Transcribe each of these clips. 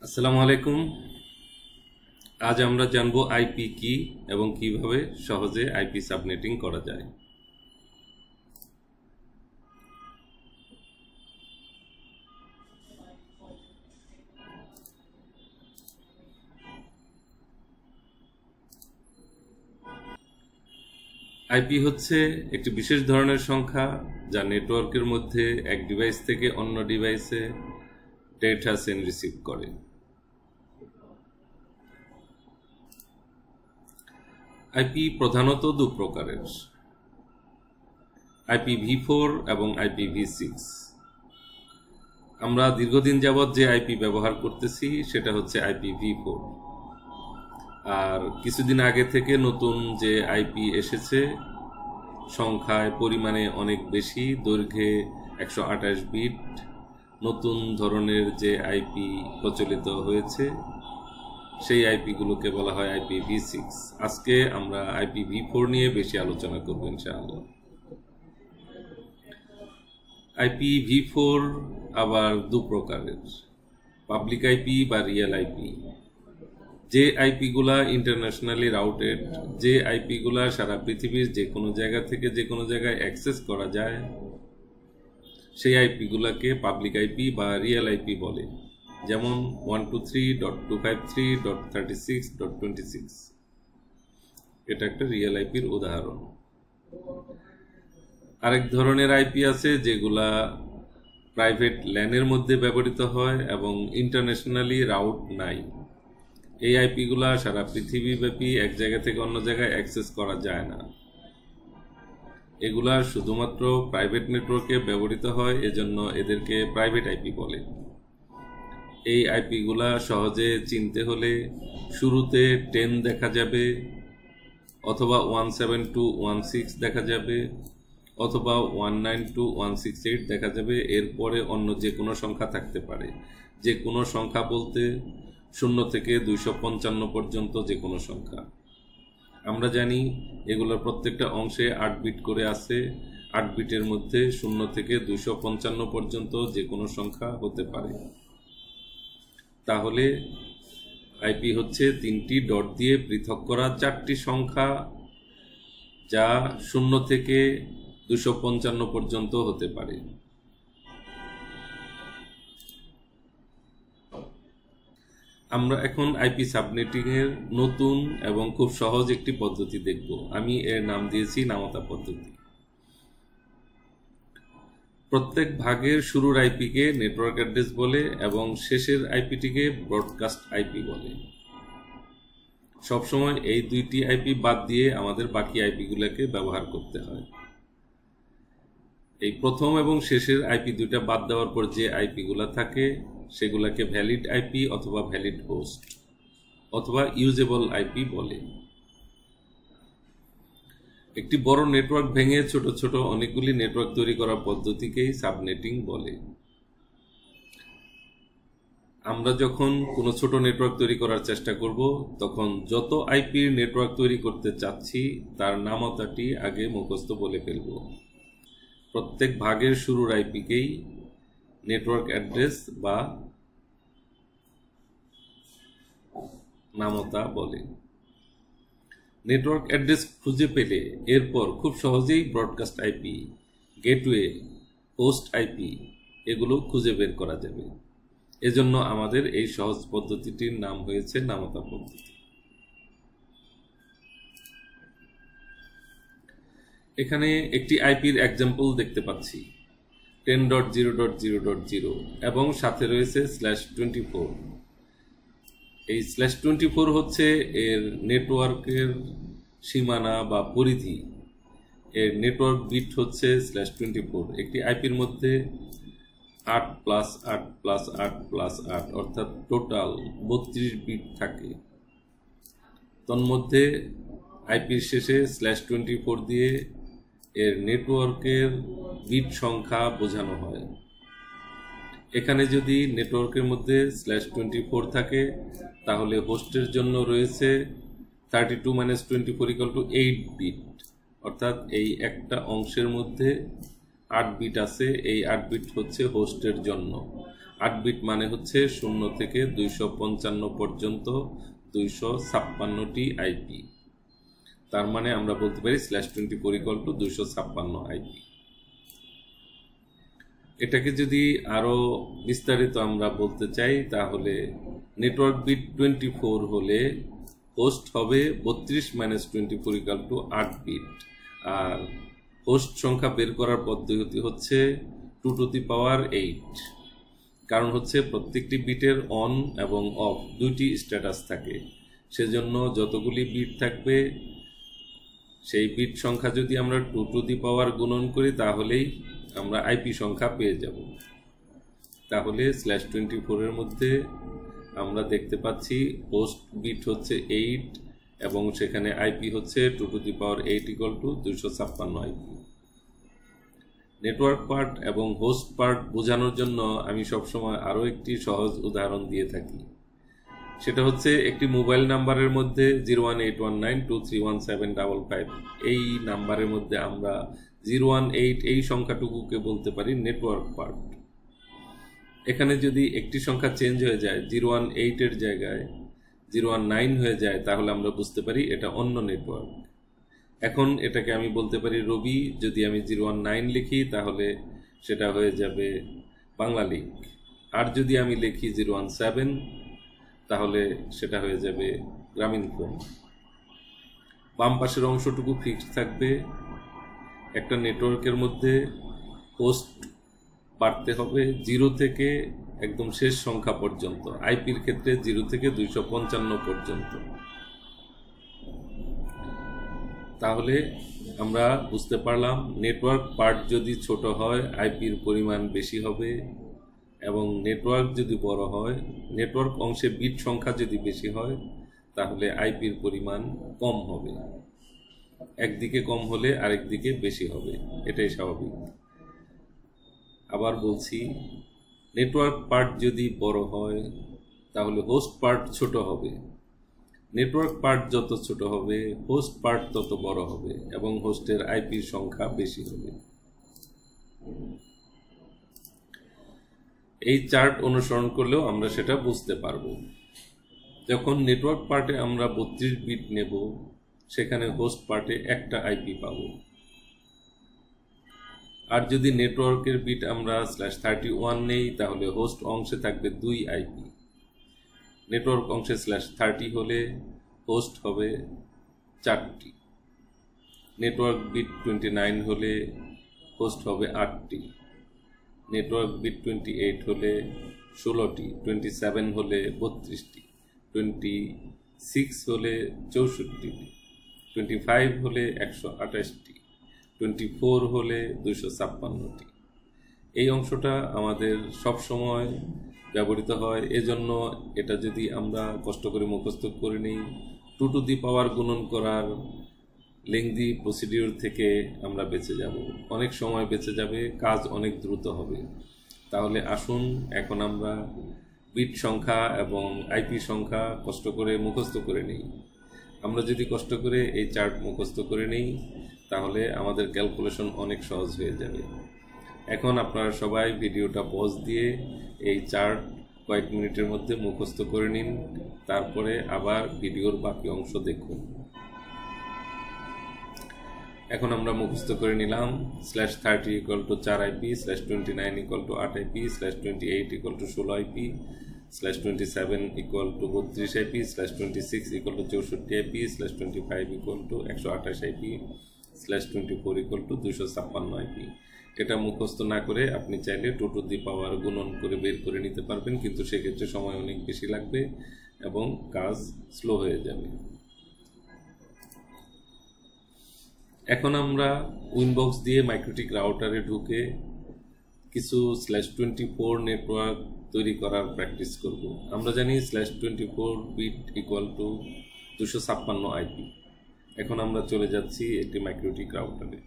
আসসালামু আলাইকুম। আজ আমরা জানবো আইপি কি এবং কিভাবে সহজে আইপি সাবনেটিং করা যায়। আইপি হচ্ছে একটি বিশেষ ধরনের সংখ্যা যা নেটওয়ার্কের মধ্যে এক ডিভাইস থেকে অন্য ডিভাইসে ডেটা সেন্ড রিসিভ করে। আইপি প্রধানত দু প্রকারের, IPv4 এবং IPv6। আমরা দীর্ঘদিন যাবৎ যে আইপি ব্যবহার করতেছি সেটা হচ্ছে IPv4, আর কিছুদিন আগে থেকে নতুন যে আইপি এসেছে সংখ্যায় পরিমাণে অনেক বেশি, দৈর্ঘ্যে 128 বিট নতুন ধরনের যে আইপি প্রচলিত হয়েছে সেই আইপিগুলোকে বলা হয় IPv6। আজকে আমরা IPv4 নিয়ে বেশি আলোচনা করব ইনশাআল্লাহ। IPv4 আবার দু প্রকারের, পাবলিক আইপি বা রিয়েল আইপি। যে আইপিগুলা ইন্টারন্যাশনালি রাউটেড, যে আইপিগুলা সারা পৃথিবীর যে কোনো জায়গা থেকে যে কোনো জায়গায় অ্যাক্সেস করা যায়, সেই আইপিগুলাকে পাবলিক আইপি বা রিয়েল আইপি বলে। যেমন 123.253.36.26, এটা একটা রিয়েল আইপির উদাহরণ। আরেক ধরনের আইপি আছে যেগুলা প্রাইভেট ল্যানের মধ্যে ব্যবহৃত হয় এবং ইন্টারন্যাশনালি রাউট নাই। এই আইপিগুলা সারা পৃথিবীব্যাপী এক জায়গা থেকে অন্য জায়গায় অ্যাক্সেস করা যায় না। এগুলা শুধুমাত্র প্রাইভেট নেটওয়ার্কে ব্যবহৃত হয়, এজন্য এদেরকে প্রাইভেট আইপি বলে। এই আইপিগুলা সহজে চিনতে হলে শুরুতে 10 দেখা যাবে, অথবা 172.168 দেখা যাবে, অথবা 192.168 দেখা যাবে। এরপরে অন্য যে কোনো সংখ্যা থাকতে পারে। যে কোনো সংখ্যা বলতে 0 থেকে 255 পর্যন্ত যে কোনো সংখ্যা। আমরা জানি এগুলোর প্রত্যেকটা অংশে 8 বিট করে আছে। 8 বিটের মধ্যে 0 থেকে 255 পর্যন্ত যে কোনো সংখ্যা হতে পারে। তাহলে আইপি হচ্ছে 3টি ডট দিয়ে পৃথক করা 4টি সংখ্যা, যা 0 থেকে 255 পর্যন্ত হতে পারে। আমরা এখন আইপি সাবনেটিং এর নতুন এবং খুব সহজ একটি পদ্ধতি দেখব। আমি এর নাম দিয়েছি নামতা পদ্ধতি। প্রত্যেক ভাগের শুরুর আইপিকে নেটওয়ার্ক অ্যাড্রেস বলে এবং শেষের আইপিটিকে ব্রডকাস্ট আইপি বলে। সবসময় এই দুইটি আইপি বাদ দিয়ে আমাদের বাকি আইপিগুলোকে ব্যবহার করতে হয়। এই প্রথম এবং শেষের আইপি দুইটা বাদ দেওয়ার পর যে আইপিগুলো থাকে সেগুলোকে ভ্যালিড আইপি অথবা ভ্যালিড হোস্ট অথবা ইউজেবল আইপি বলে। একটি বড় নেটওয়ার্ক ভেঙে ছোট ছোট অনেকগুলি নেটওয়ার্ক তৈরি করার পদ্ধতিকেই সাবনেটিং বলে। আমরা যখন কোনো ছোট নেটওয়ার্ক তৈরি করার চেষ্টা করব, তখন যত আইপির নেটওয়ার্ক তৈরি করতে চাচ্ছি তার নামতাটি আগে মুখস্থ বলে ফেলব। প্রত্যেক ভাগের শুরুর আইপিকেই নেটওয়ার্ক অ্যাড্রেস বা নামতা বলে। নেটওয়ার্ক অ্যাড্রেস খুঁজে পেলে এরপর খুব সহজেই broadcast IP, gateway, host IP এগুলো খুঁজে বের করা যাবে। এজন্য আমাদের এই সহজ পদ্ধতিটির নাম হয়েছে নামতা পদ্ধতি। এখানে একটি আইপির এক্সাম্পল দেখতে পাচ্ছি, 10.0.0.0 এবং সাথে রয়েছে /24। এই /24 হচ্ছে এর নেটওয়ার্কের সীমানা বা পরিধি। এর নেটওয়ার্ক বিট হচ্ছে /24। একটি আইপির মধ্যে 8+8+8+8 অর্থাৎ টোটাল 32 বিট থাকে। তন্মধ্যে আইপির শেষে /24 দিয়ে এর নেটওয়ার্কের বিট সংখ্যা বোঝানো হয়। এখানে যদি নেটওয়ার্কের মধ্যে /24 থাকে তাহলে হোস্টের জন্য রয়েছে 32 - 24 = 8 বিট, অর্থাৎ এই একটা অংশের মধ্যে 8 বিট আছে। এই 8 বিট হচ্ছে হোস্টের জন্য। 8 বিট মানে হচ্ছে 0 থেকে 255 পর্যন্ত 256টি আইপি। তার মানে আমরা বলতে পারি /24 256 আইপি। এটাকে যদি আরো বিস্তারিত আমরা বলতে চাই তাহলে নেটওয়ার্ক বিট 24 হলে হোস্ট হবে 32 - 24 8 বিট, আর হোস্ট সংখ্যা বের করার পদ্ধতি হচ্ছে 2⁸8। কারণ হচ্ছে প্রত্যেকটি বিটের অন এবং অফ দুইটি স্ট্যাটাস থাকে, সেজন্য যতগুলি বিট থাকবে সেই বিট সংখ্যা যদি আমরা 2 গুণন করি তাহলেই আমরা আইপি সংখ্যা পেয়ে যাব। তাহলে /24 এর মধ্যে আমরা দেখতে পাচ্ছি হোস্ট বিট হচ্ছে 8 এবং সেখানে আইপি হচ্ছে 2⁸8 256 আইপি। নেটওয়ার্ক পার্ট এবং হোস্ট পার্ট বোঝানোর জন্য আমি সবসময় আরও একটি সহজ উদাহরণ দিয়ে থাকি। সেটা হচ্ছে একটি মোবাইল নাম্বারের মধ্যে 01819231755 এই নাম্বারের মধ্যে আমরা 018 এই সংখ্যাটুকুকে বলতে পারি নেটওয়ার্ক পার্ট। এখানে যদি একটি সংখ্যা চেঞ্জ হয়ে যায়, 018 এর জায়গায় 019 হয়ে যায়, তাহলে আমরা বুঝতে পারি এটা অন্য নেটওয়ার্ক। এখন এটাকে আমি বলতে পারি রবি, যদি আমি 019 লিখি তাহলে সেটা হয়ে যাবে বাংলা লিঙ্ক, আর যদি আমি লিখি 017 তাহলে সেটা হয়ে যাবে গ্রামীণ ফোন। বাম পাশের অংশটুকু ফিক্সড থাকবে। একটা নেটওয়ার্কের মধ্যে হোস্ট বাড়তে হবে 0 থেকে একদম শেষ সংখ্যা পর্যন্ত, আইপির ক্ষেত্রে 0 থেকে 255 পর্যন্ত। তাহলে আমরা বুঝতে পারলাম নেটওয়ার্ক পার্ট যদি ছোট হয় আইপির পরিমাণ বেশি হবে, এবং নেটওয়ার্ক যদি বড় হয়, নেটওয়ার্ক অংশে বিট সংখ্যা যদি বেশি হয় তাহলে আইপির পরিমাণ কম হবে। একদিকে কম হলে আরেক দিকে বেশি হবে, এটাই স্বাভাবিক। আবার বলছি, নেটওয়ার্ক পার্ট যদি বড় হয় তাহলে হোস্ট পার্ট ছোট হবে। নেটওয়ার্ক পার্ট যত ছোট হবে হোস্ট পার্ট তত বড় হবে এবং হোস্টের আইপির সংখ্যা বেশি হবে। এই চার্ট অনুসরণ করলেও আমরা সেটা বুঝতে পারবো। যখন নেটওয়ার্ক পার্টে আমরা 32 বিট নেব, সেখানে হোস্ট পার্টে একটা আইপি পাব। আর যদি নেটওয়ার্কের বিট আমরা /31 নেই তাহলে হোস্ট অংশে থাকবে 2 আইপি। নেটওয়ার্ক অংশে /30 হলে হোস্ট হবে 4টি। নেটওয়ার্ক বিট 29 হলে হোস্ট হবে 8টি। নেটওয়ার্ক বিট 28 হলে 16টি, 27 হলে 32টি, 26 হলে 64টি, 25 হলে 128টি, 24 হলে 256টি। এই অংশটা আমাদের সব সময় ব্যবহৃত হয়, এজন্য এটা যদি আমরা কষ্ট করে মুখস্থ করে নিই, 2 গুণন করার লেংদি প্রসিডিউর থেকে আমরা বেঁচে যাব, অনেক সময় বেঁচে যাবে, কাজ অনেক দ্রুত হবে। তাহলে আসুন এখন আমরা বিট সংখ্যা এবং আইপি সংখ্যা কষ্ট করে মুখস্থ করে নিই। আমরা যদি কষ্ট করে এই চার্ট মুখস্থ করে নিই তাহলে আমাদের ক্যালকুলেশন অনেক সহজ হয়ে যাবে। এখন আপনারা সবাই ভিডিওটা পজ দিয়ে এই চার্ট কয়েক মিনিটের মধ্যে মুখস্থ করে নিন, তারপরে আবার ভিডিওর বাকি অংশ দেখুন। এখন আমরা মুখস্থ করে নিলাম /30 = 4 IP, /29 = 8 IP, /28 = 16 IP, /27 = 32 IP, /26 = 64 IP, /25 = 128 IP, /24 = 256 IP. এটা মুখস্থ না করে আপনি চাইলে 2 গুণন করে বের করে নিতে পারবেন, কিন্তু সেক্ষেত্রে সময় অনেক বেশি লাগবে এবং কাজ স্লো হয়ে যাবে। এখন আমরা উইনবক্স দিয়ে মাইক্রোটিক রাউটারে ঢুকে কিছু /24 নেটওয়ার্ক তৈরি করার প্র্যাকটিস করব। আমরা জানি /24 বিট = 256 আইপি। এখন আমরা চলে যাচ্ছি একটি মাইক্রোটিক রাউটারে।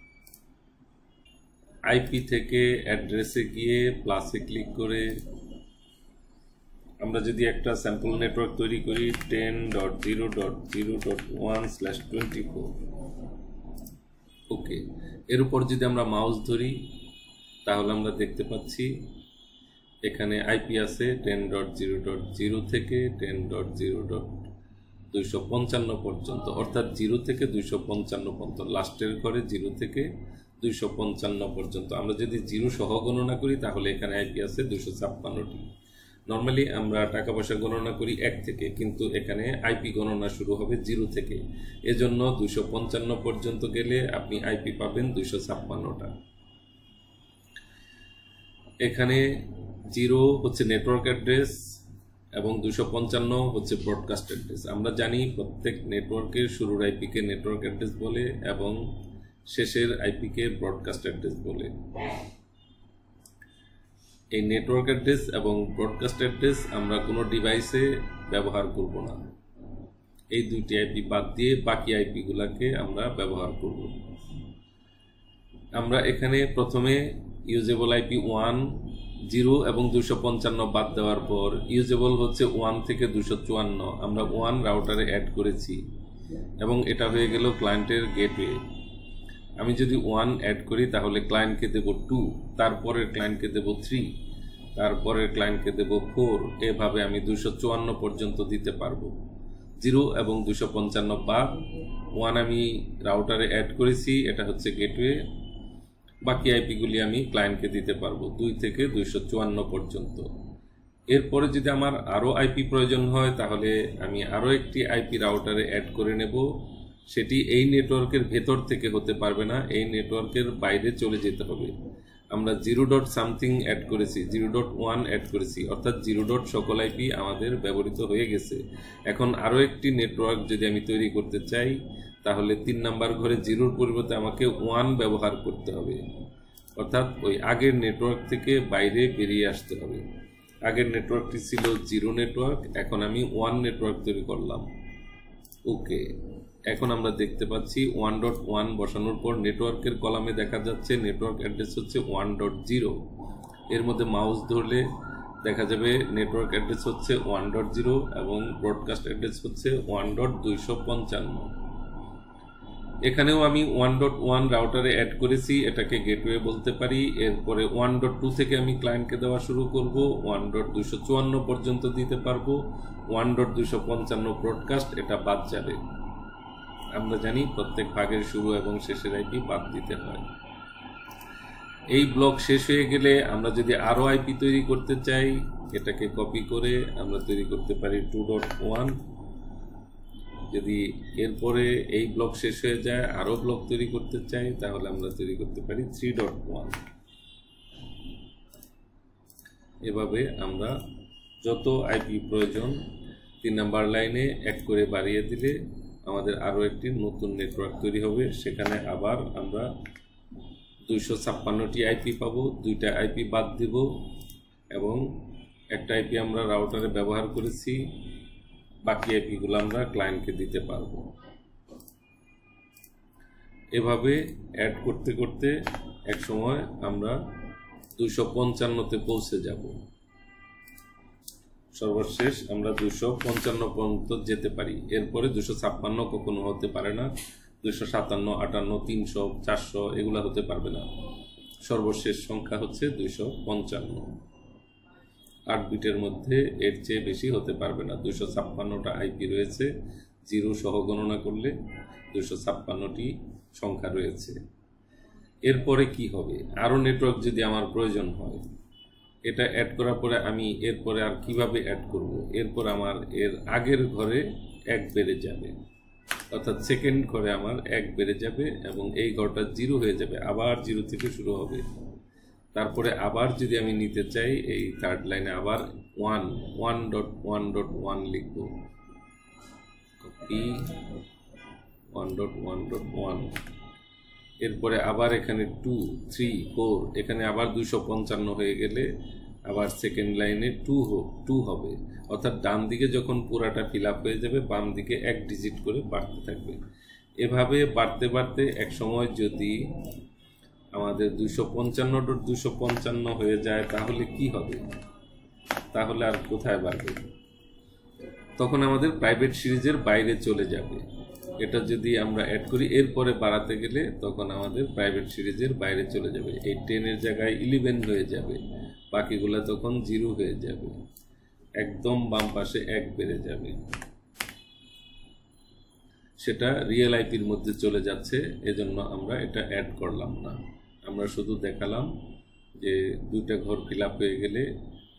আইপি থেকে অ্যাড্রেসে গিয়ে প্লাসে ক্লিক করে আমরা যদি একটা স্যাম্পল নেটওয়ার্ক তৈরি করি 10.0.0.1/24, ওকে, এর উপর যদি আমরা মাউস ধরি তাহলে আমরা দেখতে পাচ্ছি এখানে আইপি আছে 10.0.0 থেকে 10.0.255 পর্যন্ত, অর্থাৎ 0 থেকে 255 পর্যন্ত, লাস্টের ঘরে 0 থেকে 255 পর্যন্ত। আমরা যদি 0 সহ গণনা করি তাহলে এখানে আইপি আছে 256টি। নর্মালি আমরা টাকা পয়সা গণনা করি 1 থেকে, কিন্তু এখানে আইপি গণনা শুরু হবে 0 থেকে। এজন্য 255 পর্যন্ত গেলে আপনি আইপি পাবেন 256টা। এখানে 0 হচ্ছে নেটওয়ার্ক অ্যাড্রেস এবং 255 হচ্ছে ব্রডকাস্ট অ্যাড্রেস। আমরা জানি প্রত্যেক নেটওয়ার্কের শুরুর আইপিকে নেটওয়ার্ক অ্যাড্রেস বলে এবং শেষের আইপিকে ব্রডকাস্ট অ্যাড্রেস বলে। এই নেটওয়ার্ক অ্যাড্রেস এবং ব্রডকাস্ট অ্যাড্রেস আমরা কোনো ডিভাইসে ব্যবহার করব না। এই দুইটি আইপি বাদ দিয়ে বাকি আইপিগুলোকে আমরা ব্যবহার করব। আমরা এখানে প্রথমে ইউজেবল আইপি 1, 0 এবং 255 বাদ দেওয়ার পর ইউজেবল হচ্ছে 1 থেকে 254। আমরা 1 রাউটারে অ্যাড করেছি এবং এটা হয়ে গেল ক্লায়েন্টের গেটওয়ে। আমি যদি 1 অ্যাড করি তাহলে ক্লায়েন্টকে দেব 2, তারপরের ক্লায়েন্টকে দেব 3, তারপরের ক্লায়েন্টকে দেব 4। এভাবে আমি 254 পর্যন্ত দিতে পারবো। 0 এবং 255 বাদ, 1 আমি রাউটারে অ্যাড করেছি, এটা হচ্ছে গেটওয়ে। বাকি আইপিগুলি আমি ক্লায়েন্টকে দিতে পারবো 2 থেকে 254 পর্যন্ত। এরপরে যদি আমার আরও আইপি প্রয়োজন হয় তাহলে আমি আরও একটি আইপি রাউটারে অ্যাড করে নেব। সেটি এই নেটওয়ার্কের ভেতর থেকে হতে পারবে না, এই নেটওয়ার্কের বাইরে চলে যেতে হবে। আমরা 0.something অ্যাড করেছি, 0.1 অ্যাড করেছি, অর্থাৎ 0. সকল আইপি আমাদের ব্যবহৃত হয়ে গেছে। এখন আরও একটি নেটওয়ার্ক যদি আমি তৈরি করতে চাই তাহলে 3 নাম্বার ঘরে 0-র পরিবর্তে আমাকে 1 ব্যবহার করতে হবে, অর্থাৎ ওই আগের নেটওয়ার্ক থেকে বাইরে বেরিয়ে আসতে হবে। আগের নেটওয়ার্কটি ছিল 0 নেটওয়ার্ক, এখন আমি 1 নেটওয়ার্ক তৈরি করলাম। ওকে, এখন আমরা দেখতে পাচ্ছি 1.1 বসানোর পর নেটওয়ার্কের কলামে দেখা যাচ্ছে নেটওয়ার্ক অ্যাড্রেস হচ্ছে 1.0। এর মধ্যে মাউস ধরলে দেখা যাবে নেটওয়ার্ক অ্যাড্রেস হচ্ছে 1.0 এবং ব্রডকাস্ট অ্যাড্রেস হচ্ছে 1.255। এখানেও আমি 1.1 রাউটারে অ্যাড করেছি, এটাকে গেটওয়ে বলতে পারি। এরপরে 1.2 থেকে আমি ক্লায়েন্টকে দেওয়া শুরু করব, 1.254 পর্যন্ত দিতে পারবো। 1.255 ব্রডকাস্ট, এটা বাদ যাবে। আমরা জানি প্রত্যেক ভাগের শুরু এবং শেষের আইপি বাদ দিতে হয়। এই ব্লক শেষ হয়ে গেলে আমরা যদি আরও আইপি তৈরি করতে চাই, এটাকে কপি করে আমরা তৈরি করতে পারি 2.1। যদি এরপরে এই ব্লক শেষ হয়ে যায় আরও ব্লক তৈরি করতে চাই তাহলে আমরা তৈরি করতে পারি 3.1। এভাবে আমরা যত আইপি প্রয়োজন 3 নাম্বার লাইনে 1 করে বাড়িয়ে দিলে আমাদের আরও একটি নতুন নেটওয়ার্ক তৈরি হবে। সেখানে আবার আমরা 256টি আইপি পাবো, 2টা আইপি বাদ দিব এবং একটা আইপি আমরা রাউটারে ব্যবহার করেছি। বাকি আইপিগুলো আমরা ক্লায়েন্টকে দিতে পারবো। এভাবে অ্যাড করতে করতে এক সময় আমরা 255-তে পৌঁছে যাব। সর্বশেষ আমরা 255 পর্যন্ত যেতে পারি। এরপরে 256 কখনো হতে পারে না, 257, 58, 300, 400 এগুলা হতে পারবে না। সর্বশেষ সংখ্যা হচ্ছে 255। 8 বিটের মধ্যে এর চেয়ে বেশি হতে পারবে না। 256টা আইপি রয়েছে, 0 সহ গণনা করলে 256টি সংখ্যা রয়েছে। এরপরে কি হবে? আরও নেটওয়ার্ক যদি আমার প্রয়োজন হয়, এটা অ্যাড করার পরে আমি এরপরে আর কিভাবে অ্যাড করব? এরপর আমার এর আগের ঘরে 1 বেড়ে যাবে, অর্থাৎ সেকেন্ড ঘরে আমার 1 বেড়ে যাবে এবং এই ঘরটা 0 হয়ে যাবে, আবার 0 থেকে শুরু হবে। তারপরে আবার যদি আমি নিতে চাই এই থার্ড লাইনে আবার 1.1.1 লিখব, কপি 1.1.1। এরপরে আবার এখানে 2, 3, 4, এখানে আবার 255 হয়ে গেলে আবার সেকেন্ড লাইনে 2 হবে, অর্থাৎ ডান দিকে যখন পুরাটা ফিল আপ হয়ে যাবে বাম দিকে 1 ডিজিট করে বাড়তে থাকবে। এভাবে বাড়তে বাড়তে এক সময় যদি আমাদের 255.255 হয়ে যায় তাহলে কি হবে? তাহলে আর কোথায় বাড়বে? তখন আমাদের প্রাইভেট সিরিজের বাইরে চলে যাবে। এটা যদি আমরা অ্যাড করি এরপরে বাড়াতে গেলে তখন আমাদের প্রাইভেট সিরিজের বাইরে চলে যাবে। এই 10 এর জায়গায় 11 হয়ে যাবে, বাকিগুলো তখন 0 হয়ে যাবে, একদম বাম পাশে 1 বেড়ে যাবে। সেটা রিয়েল আইপির মধ্যে চলে যাচ্ছে, এজন্য আমরা এটা অ্যাড করলাম না। আমরা শুধু দেখালাম যে 2টা ঘর ফিল আপ হয়ে গেলে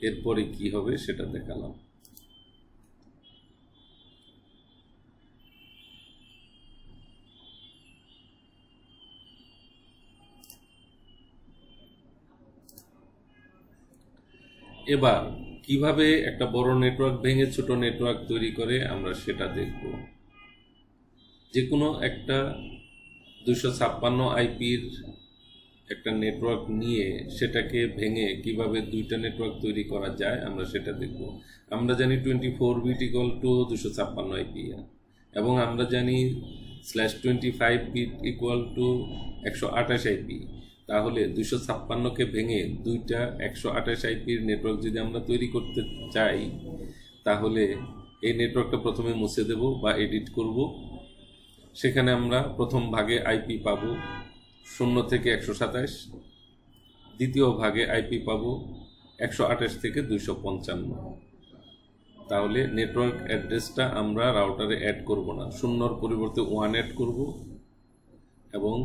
এরপরে কি হবে সেটা দেখালাম। এবার কিভাবে একটা বড় নেটওয়ার্ক ভেঙে ছোট নেটওয়ার্ক তৈরি করে আমরা সেটা দেখব। যে কোনো একটা 256 আইপির একটা নেটওয়ার্ক নিয়ে সেটাকে ভেঙে কিভাবে 2টা নেটওয়ার্ক তৈরি করা যায় আমরা সেটা দেখব। আমরা জানি 24 বিট ইকুয়াল টু 256 আইপি, এবং আমরা জানি /25 বিট ইকুয়াল টু 128 আইপি। তাহলে 256কে ভেঙে 2টা 128 আইপির নেটওয়ার্ক যদি আমরা তৈরি করতে চাই, তাহলে এই নেটওয়ার্কটা প্রথমে মুছে দেব বা এডিট করব। সেখানে আমরা প্রথম ভাগে আইপি পাবো 0 থেকে 127, দ্বিতীয় ভাগে আইপি পাবো 128 থেকে 255। তাহলে নেটওয়ার্ক অ্যাড্রেসটা আমরা রাউটারে অ্যাড করব না, 0-র পরিবর্তে 1 অ্যাড করব এবং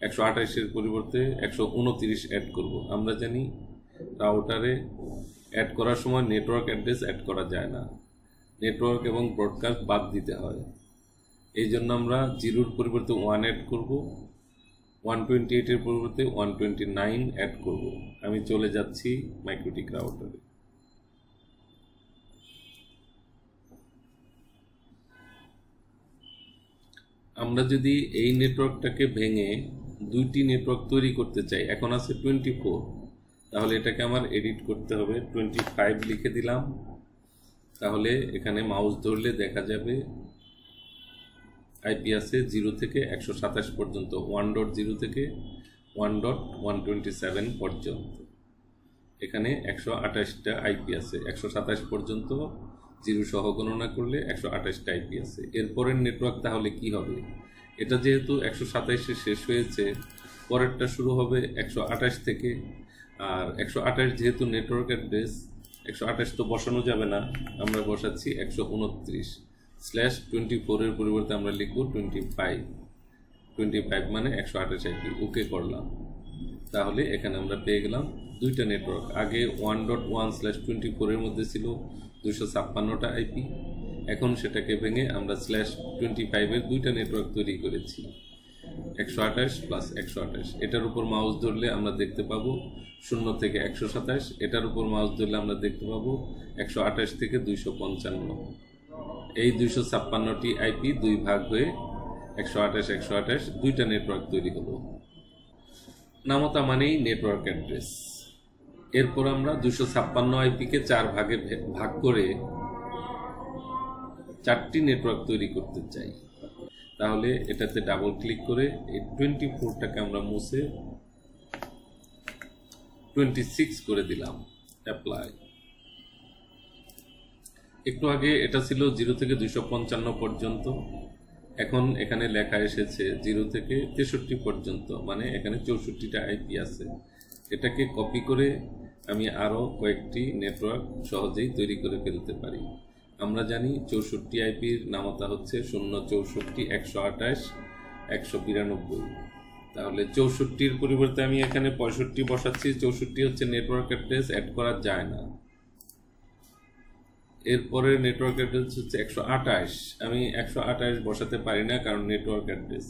128-এর পরিবর্তে 129 অ্যাড করব। আমরা জানি রাউটারে অ্যাড করার সময় নেটওয়ার্ক অ্যাড্রেস অ্যাড করা যায় না, নেটওয়ার্ক এবং ব্রডকাস্ট বাদ দিতে হয়। এই জন্য আমরা 0-র পরিবর্তে 1 অ্যাড করব, 128-এর পরিবর্তে 129 অ্যাড করব। আমি চলে যাচ্ছি মাইক্রোটিক রাউটারে। আমরা যদি এই নেটওয়ার্কটাকে ভেঙে 2টি নেটওয়ার্ক তৈরি করতে চাই, এখন আছে 24, তাহলে এটাকে আমার এডিট করতে হবে। 25 লিখে দিলাম, তাহলে এখানে মাউস ধরলে দেখা যাবে আইপি আছে 0 থেকে 127 পর্যন্ত, 1.0 থেকে 1.127 পর্যন্ত। এখানে 128টা আইপি আছে, 127 পর্যন্ত 0 সহ গণনা করলে 128টা আইপি আছে। এরপরের নেটওয়ার্ক তাহলে কি হবে? এটা যেহেতু 127-এ শেষ হয়েছে, পরেরটা শুরু হবে 128 থেকে। আর 128 যেহেতু নেটওয়ার্ক অ্যাড্রেস, 128 তো বসানো যাবে না, আমরা বসাচ্ছি 129/24-এর পরিবর্তে আমরা লিখব 25 মানে 128 আইপি। ওকে করলাম, তাহলে এখানে আমরা পেয়ে গেলাম 2টা নেটওয়ার্ক। আগে 1.1/24-এর মধ্যে ছিল 256টা আইপি, এখন সেটাকে ভেঙে আমরা /25-এর 2টা নেটওয়ার্ক তৈরি করেছি, 128 + 128। এটার উপর মাউস ধরলে আমরা দেখতে পাবো 0 থেকে 127, এটার উপর মাউস ধরলে আমরা দেখতে পাবো 128 থেকে 255। এই 256টি আইপি 2 ভাগ হয়ে 128 2টা নেটওয়ার্ক তৈরি হলো। নামতা মানেই নেটওয়ার্ক অ্যাড্রেস। এরপর আমরা 256 আইপিকে 4 ভাগে ভাগ করে 4টি নেটওয়ার্ক তৈরি করতে চাই। তাহলে এটাতে ডাবল ক্লিক করে এই 24টাকে আমরা মুছে 26 করে দিলাম, অ্যাপ্লাই। একটু আগে এটা ছিল 0 থেকে 255 পর্যন্ত, এখন এখানে লেখা এসেছে 0 থেকে 63 পর্যন্ত, মানে এখানে 64টা আইপি আছে। এটাকে কপি করে আমি আরও কয়েকটি নেটওয়ার্ক সহজেই তৈরি করে ফেলতে পারি। আমরা জানি 64 আইপির নামতা হচ্ছে 064 128 192। তাহলে 64-র পরিবর্তে আমি এখানে 65 বসাচ্ছি। 64 হচ্ছে নেটওয়ার্ক অ্যাড্রেস, অ্যাড করা যায় না। এরপরে নেটওয়ার্ক অ্যাড্রেস হচ্ছে 128, আমি 128 বসাতে পারি না কারণ নেটওয়ার্ক অ্যাড্রেস।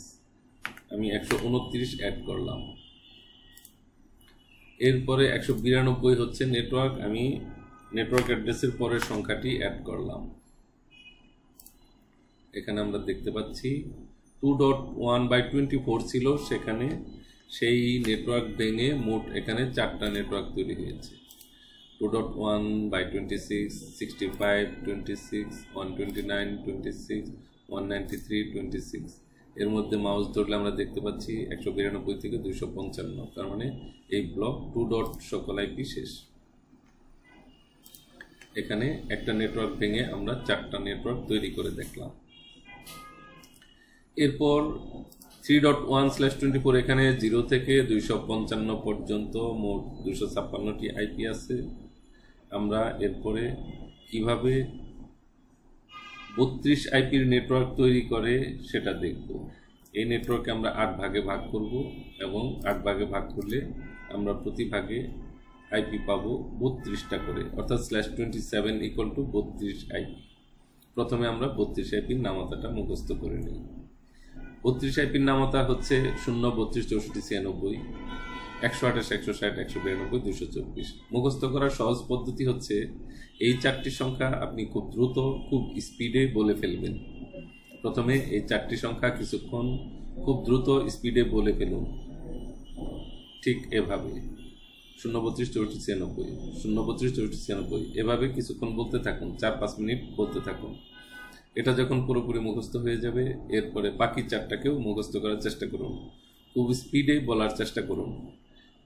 আমি 129 অ্যাড করলাম। এরপরে 192 হচ্ছে নেটওয়ার্ক, আমি নেটওয়ার্ক অ্যাড্রেসের পরের সংখ্যাটি অ্যাড করলাম। এখানে আমরা দেখতে পাচ্ছি 2.1/24 ছিল, সেখানে সেই নেটওয়ার্ক ভেঙে মোট এখানে 4টা নেটওয়ার্ক তৈরি হয়েছে। 2.1/26, 65, 26, 129, 26, 193, 26। এর মধ্যে মাউস ধরলে আমরা দেখতে পাচ্ছি 192 থেকে 255, তার মানে এই ব্লক 2 সকল আইপি শেষ। এখানে একটা নেটওয়ার্ক ভেঙে আমরা 4টা নেটওয়ার্ক তৈরি করে দেখলাম। এরপর 3.1/24 এখানে 0 থেকে 255 পর্যন্ত মোট 256টি আইপি আছে। আমরা এরপরে কিভাবে 32 আইপির নেটওয়ার্ক তৈরি করে সেটা দেখব। এই নেটওয়ার্কে আমরা 8 ভাগে ভাগ করব এবং 8 ভাগে ভাগ করলে আমরা প্রতি ভাগে আইপি পাবো 32টা করে, অর্থাৎ /27 = 32 আইপি। প্রথমে আমরা 32 আইপির নামাতাটা মুখস্থ করে নিই। 32 আইপির নামাতা হচ্ছে 0, 32, 64, 96, 128, 160, 192, 224। মুখস্থ করার সহজ পদ্ধতি হচ্ছে এই 4টি সংখ্যা আপনি খুব দ্রুত, খুব স্পিডে বলে ফেলবেন। প্রথমে এই 4টি সংখ্যা কিছুক্ষণ খুব দ্রুত স্পিডে বলে ফেলুন, ঠিক এভাবে 0, 32, 64, 96, 0, 32, 64, 96, এভাবে কিছুক্ষণ বলতে থাকুন, 4-5 মিনিট বলতে থাকুন। এটা যখন পুরোপুরি মুখস্থ হয়ে যাবে, এরপরে বাকি 4টাকেও মুখস্থ করার চেষ্টা করুন, খুব স্পিডে বলার চেষ্টা করুন।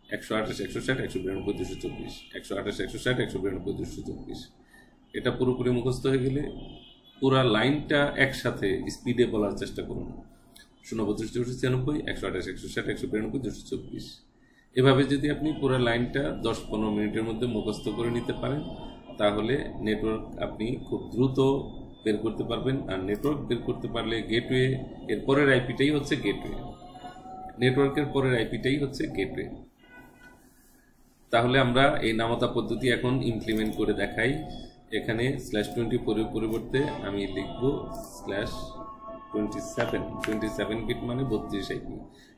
128, 160, 192, 224, 128, 160, 192, 224। এটা পুরোপুরি মুখস্থ হয়ে গেলে পুরা লাইনটা একসাথে স্পিডে বলার চেষ্টা করুন। 0, 32, 64, 96, 128, 160, 192, 224। এভাবে যদি আপনি পুরো লাইনটা 10-15 মিনিটের মধ্যে মুখস্থ করে নিতে পারেন, তাহলে নেটওয়ার্ক আপনি খুব দ্রুত বের করতে পারবেন। আর নেটওয়ার্ক বের করতে পারলে গেটওয়ে, এর পরের আইপিটাই হচ্ছে গেটওয়ে, নেটওয়ার্কের পরের আইপিটাই হচ্ছে গেটওয়ে। তাহলে আমরা এই নামতা পদ্ধতি এখন ইমপ্লিমেন্ট করে দেখাই। এখানে /24 এর পরিবর্তে আমি লিখব /27, 27 বিট মানে 32 আইপি।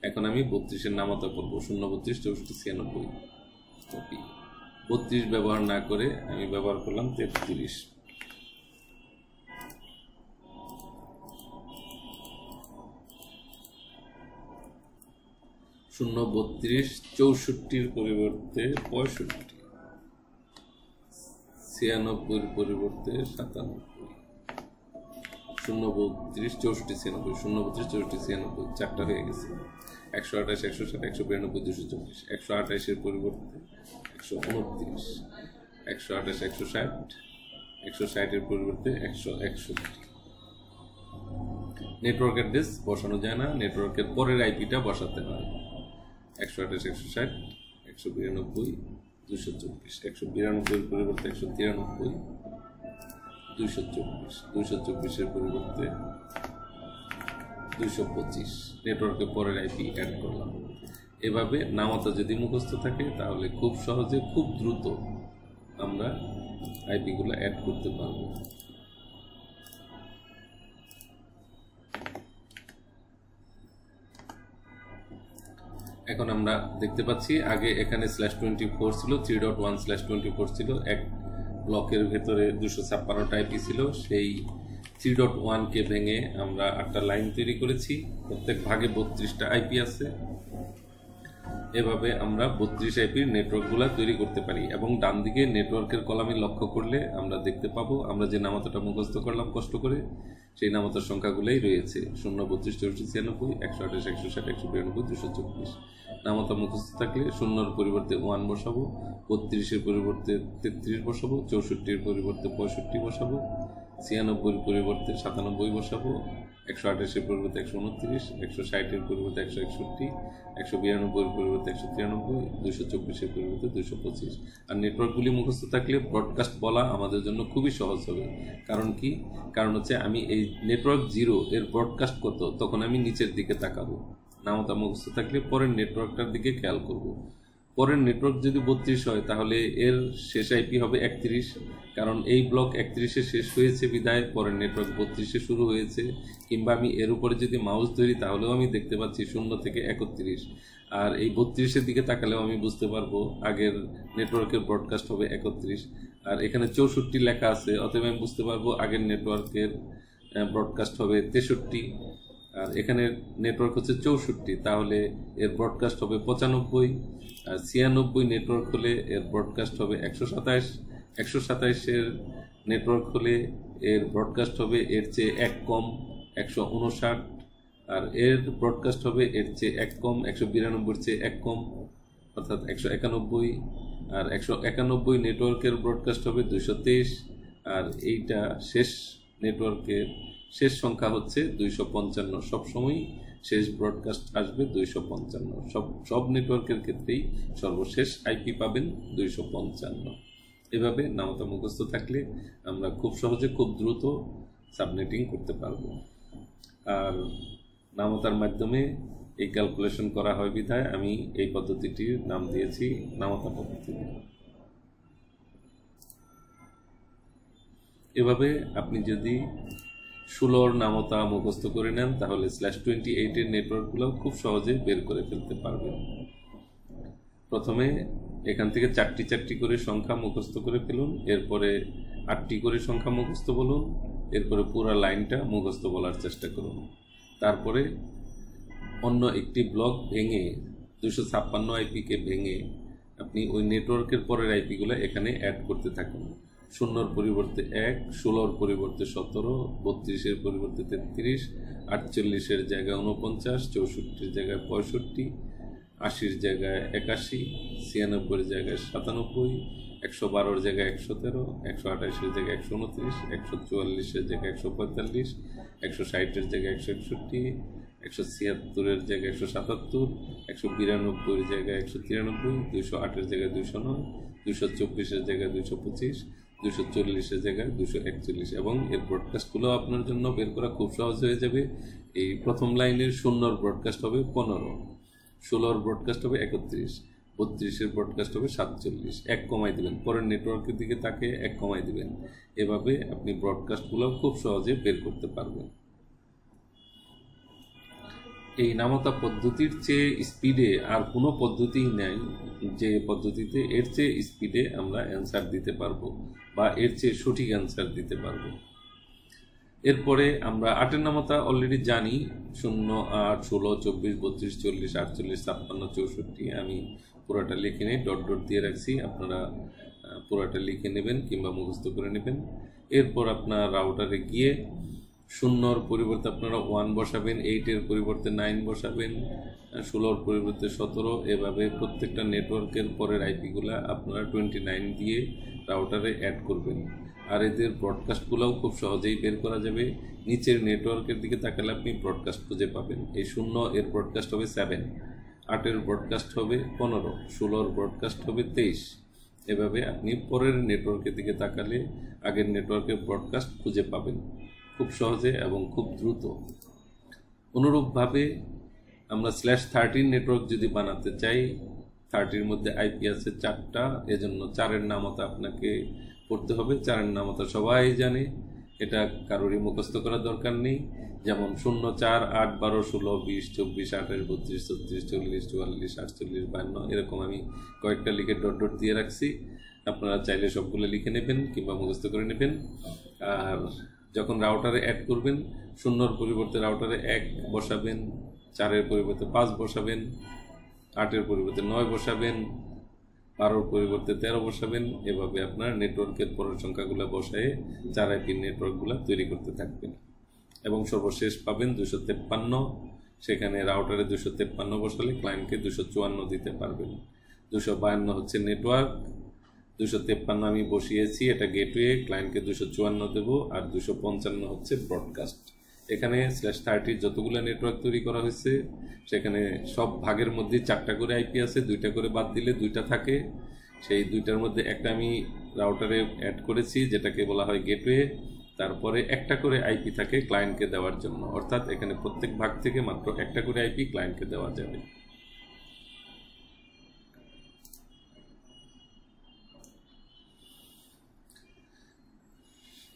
এখন আমি 32 এর নামতা করব, 0, 32, 64, 96 কপি। 32 ব্যবহার না করে আমি ব্যবহার করলাম 33। শূন্য 32, 64 পরিবর্তে 65, 96 পরিবর্তে 97, 0, 32, 64, 96, 0, 32, 64, 96, 4টা হয়ে গেছে। 128, 160, 192, 224, 128 পরিবর্তে 129, 128, 160, 160 পরিবর্তে 161। নেটওয়ার্ক অ্যাড্রেস বসানো যায় না, নেটওয়ার্কের পরের আইপিটা বসাতে হয়। 128, 160, 192, 224, 192 পরিবর্তে 193, 224, 224 পরিবর্তে 225। নেটওয়ার্কের পরের আইপি অ্যাড করলাম। এভাবে নামতা যদি মুখস্থ থাকে তাহলে খুব সহজে, খুব দ্রুত আমরা আইপিগুলো অ্যাড করতে পারবো। এখন আমরা দেখতে পাচ্ছি আগে এখানে /24 ছিল, 3.1/24 ছিল, এক ব্লকের ভেতরে 256টা আইপি ছিল। সেই 3.1 কে ভেঙে আমরা 8টা লাইন তৈরি করেছি, প্রত্যেক ভাগে 32টা আইপি আছে। এভাবে আমরা 32 আইপির নেটওয়ার্কগুলো তৈরি করতে পারি। এবং ডান দিকে নেটওয়ার্কের কলামে লক্ষ্য করলে আমরা দেখতে পাবো আমরা যে নামতাটা মুখস্থ করলাম কষ্ট করে, সেই নামতার সংখ্যাগুলোই রয়েছে 0, 32, 64, 96, 128, 160, 192, 224। নামতা মুখস্থ থাকলে 0-র পরিবর্তে 1 বসাবো, 32-এর পরিবর্তে 33 বসাবো, 64-এর পরিবর্তে 65 বসাবো, 96-এর পরিবর্তে 97 বসাবো, 128-এর পরিবর্তে 129, 160-এর পরিবর্তে 161, 192-এর পরিবর্তে 193, 224-এর পরিবর্তে 225। আর নেটওয়ার্কগুলি মুখস্থ থাকলে ব্রডকাস্ট বলা আমাদের জন্য খুবই সহজ হবে। কারণ কি? কারণ হচ্ছে আমি এই নেটওয়ার্ক 0 এর ব্রডকাস্ট কত, তখন আমি নিচের দিকে তাকাবো। নামতা মুখস্থ থাকলে পরের নেটওয়ার্কটার দিকে খেয়াল করব। পরের নেটওয়ার্ক যদি 32 হয় তাহলে এর শেষ আইপি হবে 31, কারণ এই ব্লক 31-এ শেষ হয়েছে বিদায় পরের নেটওয়ার্ক 32-এ শুরু হয়েছে। কিংবা আমি এর উপরে যদি মাউস ধরি তাহলেও আমি দেখতে পাচ্ছি 0 থেকে 31। আর এই 32-এর দিকে তাকালেও আমি বুঝতে পারবো আগের নেটওয়ার্কের ব্রডকাস্ট হবে 31। আর এখানে 64 লেখা আছে, অতএব আমি বুঝতে পারবো আগের নেটওয়ার্কের ব্রডকাস্ট হবে 63। আর এখানে নেটওয়ার্ক হচ্ছে 64, তাহলে এর ব্রডকাস্ট হবে 95। আর 96 নেটওয়ার্ক হলে এর ব্রডকাস্ট হবে 127। 127-এর নেটওয়ার্ক হলে এর ব্রডকাস্ট হবে এর চেয়ে 1 কম 159। আর এর ব্রডকাস্ট হবে এর চেয়ে 1 কম 192-এর চেয়ে 1 কম অর্থাৎ 191। আর 191 নেটওয়ার্কের ব্রডকাস্ট হবে 223। আর এইটা শেষ নেটওয়ার্কের শেষ সংখ্যা হচ্ছে 255। সবসময় শেষ ব্রডকাস্ট আসবে 255। সব নেটওয়ার্কের ক্ষেত্রেই সর্বশেষ আইপি পাবেন 255। এভাবে নামতা মুখস্থ থাকলে আমরা খুব সহজে খুব দ্রুত সাবনেটিং করতে পারবো। আর নামতার মাধ্যমে এই ক্যালকুলেশন করা হয় বিধায় আমি এই পদ্ধতিটির নাম দিয়েছি নামতা পদ্ধতি। এভাবে আপনি যদি 16 নামতা মুখস্থ করে নেন তাহলে /28 এর নেটওয়ার্কগুলো খুব সহজে বের করে ফেলতে পারবেন। প্রথমে এখান থেকে 4টি করে সংখ্যা মুখস্থ করে ফেলুন, এরপরে 8টি করে সংখ্যা মুখস্থ বলুন, এরপরে পুরো লাইনটা মুখস্থ বলার চেষ্টা করুন। তারপরে অন্য একটি ব্লক ভেঙে 256 আইপিকে ভেঙে আপনি ওই নেটওয়ার্কের পরের আইপিগুলো এখানে অ্যাড করতে থাকুন। 0-র পরিবর্তে 1, 16-র পরিবর্তে 17, 32-এর পরিবর্তে 33, 48-এর জায়গায় 49, 64-এর জায়গায় 65, 80-র জায়গায় 81, 96-এর জায়গায় 97, 112-র জায়গায় 113, 128-এর জায়গায় 129, 144-এর জায়গায় 145, 160-এর জায়গায় 161, 176-এর জায়গায় 177, 192-এর জায়গায় 193, 208-এর জায়গায় 209, 224-এর জায়গায় 225, 240-এর জায়গায় 241। এবং এর ব্রডকাস্টগুলো আপনার জন্য বের করা খুব সহজ হয়ে যাবে। এই প্রথম লাইনের 0-র ব্রডকাস্ট হবে 15, 16-র ব্রডকাস্ট হবে 31, 32-এর ব্রডকাস্ট হবে 47, 1 কমাই দিবেন, পরের নেটওয়ার্কের দিকে তাকে 1 কমাই দিবেন। এভাবে আপনি ব্রডকাস্টগুলো খুব সহজে বের করতে পারবেন। এই নামতা পদ্ধতির চেয়ে স্পিডে আর কোনো পদ্ধতিই নাই যে পদ্ধতিতে এর চেয়ে স্পিডে আমরা অ্যান্সার দিতে পারবো বা এর চেয়ে সঠিক অ্যান্সার দিতে পারবো। এরপরে আমরা 8-এর নামতা অলরেডি জানি, 0, 8, 16, 24, 32, 40, 48, 56, 64। আমি পুরোটা লিখে নিই, ডট দিয়ে রাখছি, আপনারা পুরোটা লিখে নেবেন কিংবা মুখস্থ করে নেবেন। এরপর আপনার রাউটারে গিয়ে 0-র পরিবর্তে আপনারা 1 বসাবেন, 8-এর পরিবর্তে 9 বসাবেন, 16-র পরিবর্তে 17। এভাবে প্রত্যেকটা নেটওয়ার্কের পরের আইপিগুলা আপনারা 29 দিয়ে রাউটারে অ্যাড করবেন। আর এদের ব্রডকাস্টগুলোও খুব সহজেই বের করা যাবে। নিচের নেটওয়ার্কের দিকে তাকালে আপনি ব্রডকাস্ট খুঁজে পাবেন। এই 0 এর ব্রডকাস্ট হবে 7, 8-এর ব্রডকাস্ট হবে 15, 16-র ব্রডকাস্ট হবে 23। এভাবে আপনি পরের নেটওয়ার্কের দিকে তাকালে আগের নেটওয়ার্কের ব্রডকাস্ট খুঁজে পাবেন খুব সহজে এবং খুব দ্রুত। অনুরূপভাবে আমরা /13 নেটওয়ার্ক যদি বানাতে চাই, 30-র মধ্যে আইপি আছে 4টা, এজন্য 4-এর নামতা আপনাকে পড়তে হবে। 4-এর নামতা সবাই জানে, এটা কারোরই মুখস্থ করার দরকার নেই। যেমন 0, 4, 8, 12, 16, 20, 24, 28, 32, 36, 40, 44, 48, 52 এরকম আমি কয়েকটা লিখে ডট দিয়ে রাখছি। আপনারা চাইলে সবগুলো লিখে নেবেন কিংবা মুখস্থ করে নেবেন। আর যখন রাউটারে অ্যাড করবেন, 0-র পরিবর্তে রাউটারে 1 বসাবেন, 4-এর পরিবর্তে 5 বসাবেন, 8-এর পরিবর্তে 9 বসাবেন, 12-র পরিবর্তে 13 বসাবেন। এভাবে আপনার নেটওয়ার্কের পরের সংখ্যাগুলো বসায়ে 4 আইপির নেটওয়ার্কগুলো তৈরি করতে থাকবেন এবং সর্বশেষ পাবেন 253। সেখানে রাউটারে 253 বসালে ক্লায়েন্টকে 254 দিতে পারবেন। 252 হচ্ছে নেটওয়ার্ক, 253 আমি বসিয়েছি, এটা গেটওয়ে, ক্লায়েন্টকে 254 দেবো, আর 255 হচ্ছে ব্রডকাস্ট। এখানে /30 যতগুলো নেটওয়ার্ক তৈরি করা হয়েছে সেখানে সব ভাগের মধ্যে 4টা করে আইপি আছে, 2টা করে বাদ দিলে 2টা থাকে। সেই 2টার মধ্যে একটা আমি রাউটারে অ্যাড করেছি যেটাকে বলা হয় গেটওয়ে। তারপরে একটা করে আইপি থাকে ক্লায়েন্টকে দেওয়ার জন্য, অর্থাৎ এখানে প্রত্যেক ভাগ থেকে মাত্র একটা করে আইপি ক্লায়েন্টকে দেওয়া যাবে।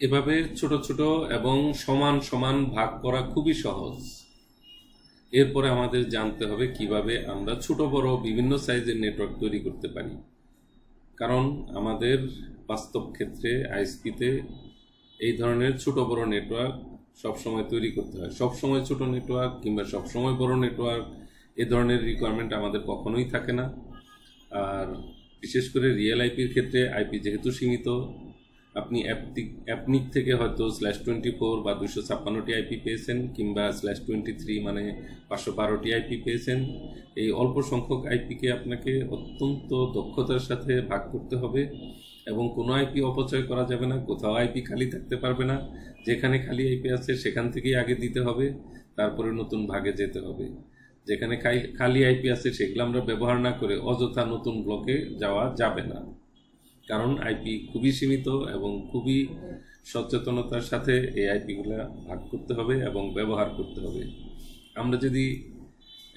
এভাবে ছোট ছোট এবং সমান সমান ভাগ করা খুবই সহজ। এরপরে আমাদের জানতে হবে কিভাবে আমরা ছোট বড় বিভিন্ন সাইজের নেটওয়ার্ক তৈরি করতে পারি, কারণ আমাদের বাস্তব ক্ষেত্রে আইএসপিতে এই ধরনের ছোট বড় নেটওয়ার্ক সবসময় তৈরি করতে হয়। সবসময় ছোট নেটওয়ার্ক কিংবা সবসময় বড় নেটওয়ার্ক এ ধরনের রিকোয়ারমেন্ট আমাদের কখনোই থাকে না। আর বিশেষ করে রিয়েল আইপির ক্ষেত্রে আইপি যেহেতু সীমিত, আপনি অ্যাপনিক থেকে হয়তো /24 বা 256টি আইপি পেয়েছেন কিংবা /23 মানে 512টি আইপি পেয়েছেন। এই অল্প সংখ্যক আইপিকে আপনাকে অত্যন্ত দক্ষতার সাথে ভাগ করতে হবে এবং কোনো আইপি অপচয় করা যাবে না, কোথাও আইপি খালি থাকতে পারবে না। যেখানে খালি আইপি আছে সেখান থেকেই আগে দিতে হবে, তারপরে নতুন ভাগে যেতে হবে। যেখানে খালি আইপি আছে সেগুলো আমরা ব্যবহার না করে অযথা নতুন ব্লকে যাওয়া যাবে না, কারণ আইপি খুবই সীমিত এবং খুবই সচেতনতার সাথে এই আইপিগুলো ভাগ করতে হবে এবং ব্যবহার করতে হবে। আমরা যদি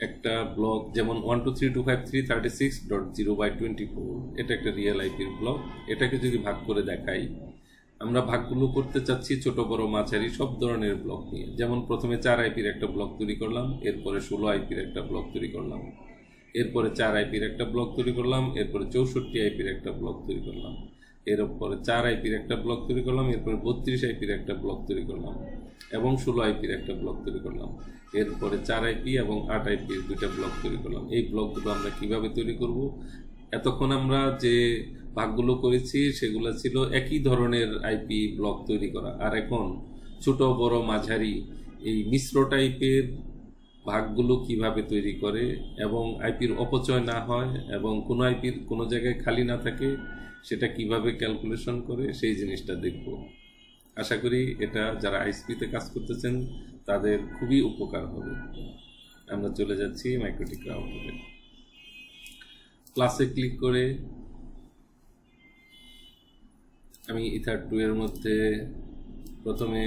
একটা ব্লক যেমন 123.253.36.0/24 এটা একটা রিয়েল আইপির ব্লক, এটাকে যদি ভাগ করে দেখাই, আমরা ভাগগুলো করতে চাচ্ছি ছোট বড় মাঝারি সব ধরনের ব্লক নিয়ে। যেমন প্রথমে 4 আইপির একটা ব্লক তৈরি করলাম, এরপরে 16 আইপির একটা ব্লক তৈরি করলাম, এরপরে 4 আইপির একটা ব্লক তৈরি করলাম, এরপরে 64 আইপির একটা ব্লক তৈরি করলাম, এরপরে 4 আইপির একটা ব্লক তৈরি করলাম, এরপরে 32 আইপির একটা ব্লক তৈরি করলাম এবং 16 আইপির একটা ব্লক তৈরি করলাম, এরপরে 4 আইপি এবং 8 আইপির দুইটা ব্লক তৈরি করলাম। এই ব্লকগুলো আমরা কিভাবে তৈরি করব? এতক্ষণ আমরা যে ভাগগুলো করেছি সেগুলো ছিল একই ধরনের আইপি ব্লক তৈরি করা, আর এখন ছোট বড় মাঝারি এই মিশ্র টাইপের ভাগগুলো কিভাবে তৈরি করে এবং আইপির অপচয় না হয় এবং কোনো আইপির কোনো জায়গায় খালি না থাকে সেটা কিভাবে ক্যালকুলেশন করে সেই জিনিসটা দেখব। আশা করি এটা যারা আইএসপিতে কাজ করতেছেন তাদের খুবই উপকার হবে। আমরা চলে যাচ্ছি মাইক্রোটিক রাউটারে। ক্লাসে ক্লিক করে আমি ইথার 2 এর মধ্যে প্রথমে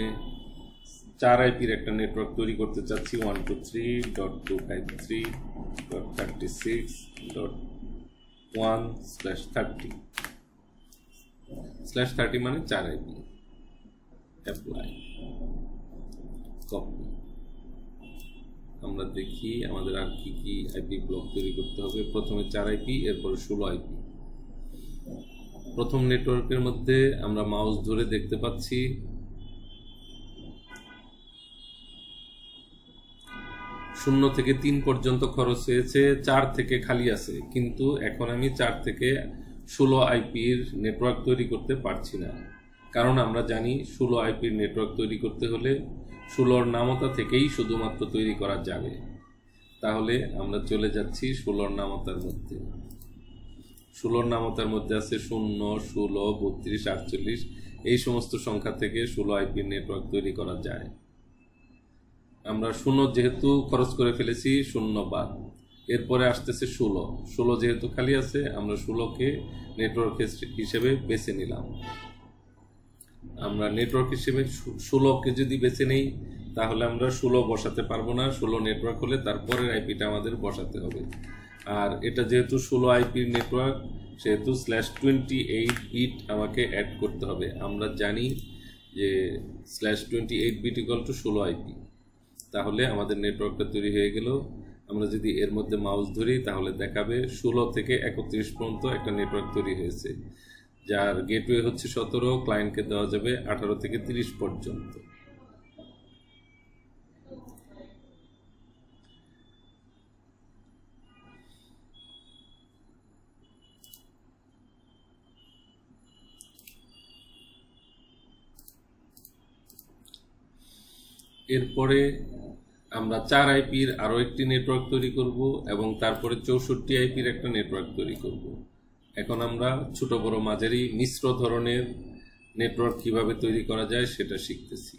4 আইপির একটা নেটওয়ার্ক তৈরি করতে চাচ্ছি 123.253.1/30/30 মানে 4 আইপি। Apply, copy. আমরা দেখি আমাদের আর কি কি আইপি ব্লক তৈরি করতে হবে। প্রথমে 4 আইপি, এরপরে 16 আইপি। প্রথম নেটওয়ার্কের মধ্যে আমরা মাউস ধরে দেখতে পাচ্ছি 0 থেকে 3 পর্যন্ত খরচ হয়েছে, 4 থেকে খালি আছে, কিন্তু এখন আমি 4 থেকে 16 আইপির নেটওয়ার্ক তৈরি করতে পারছি না, কারণ আমরা জানি 16 আইপির নেটওয়ার্ক তৈরি করতে হলে 16 নামতা থেকেই শুধুমাত্র তৈরি করা যাবে। তাহলে আমরা চলে যাচ্ছি 16 নামতার মধ্যে। 16 নামতার মধ্যে আছে 0, 16, 32, 48 এই সমস্ত সংখ্যা থেকে 16 আইপির নেটওয়ার্ক তৈরি করা যায়। আমরা 0 যেহেতু খরচ করে ফেলেছি 0 বাদ, এরপরে আসতেছে 16 যেহেতু খালি আছে আমরা 16কে নেটওয়ার্ক হিসেবে বেছে নিলাম। আমরা নেটওয়ার্ক হিসেবে 16কে যদি বেছে নেই তাহলে আমরা 16 বসাতে পারবো না, 16 নেটওয়ার্ক হলে তারপরের আইপিটা আমাদের বসাতে হবে। আর এটা যেহেতু 16 আইপির নেটওয়ার্ক সেহেতু /28 বিট আমাকে অ্যাড করতে হবে। আমরা জানি যে /28 বিট = 16 আইপি। তাহলে আমাদের নেটওয়ার্কটা তৈরি হয়ে গেল। আমরা যদি এর মধ্যে মাউস ধরি তাহলে দেখাবে 16 থেকে 31 পর্যন্ত একটা নেটওয়ার্ক তৈরি হয়েছে, যার গেটওয়ে হচ্ছে 17, ক্লায়েন্টকে দেওয়া যাবে 18 থেকে 30 পর্যন্ত। এরপরে আমরা 4 আইপির আরও একটি নেটওয়ার্ক তৈরি করব এবং তারপরে 64 আইপির একটা নেটওয়ার্ক তৈরি করব। এখন আমরা ছোট বড় মাঝারি মিশ্র ধরনের নেটওয়ার্ক কিভাবে তৈরি করা যায় সেটা শিখতেছি।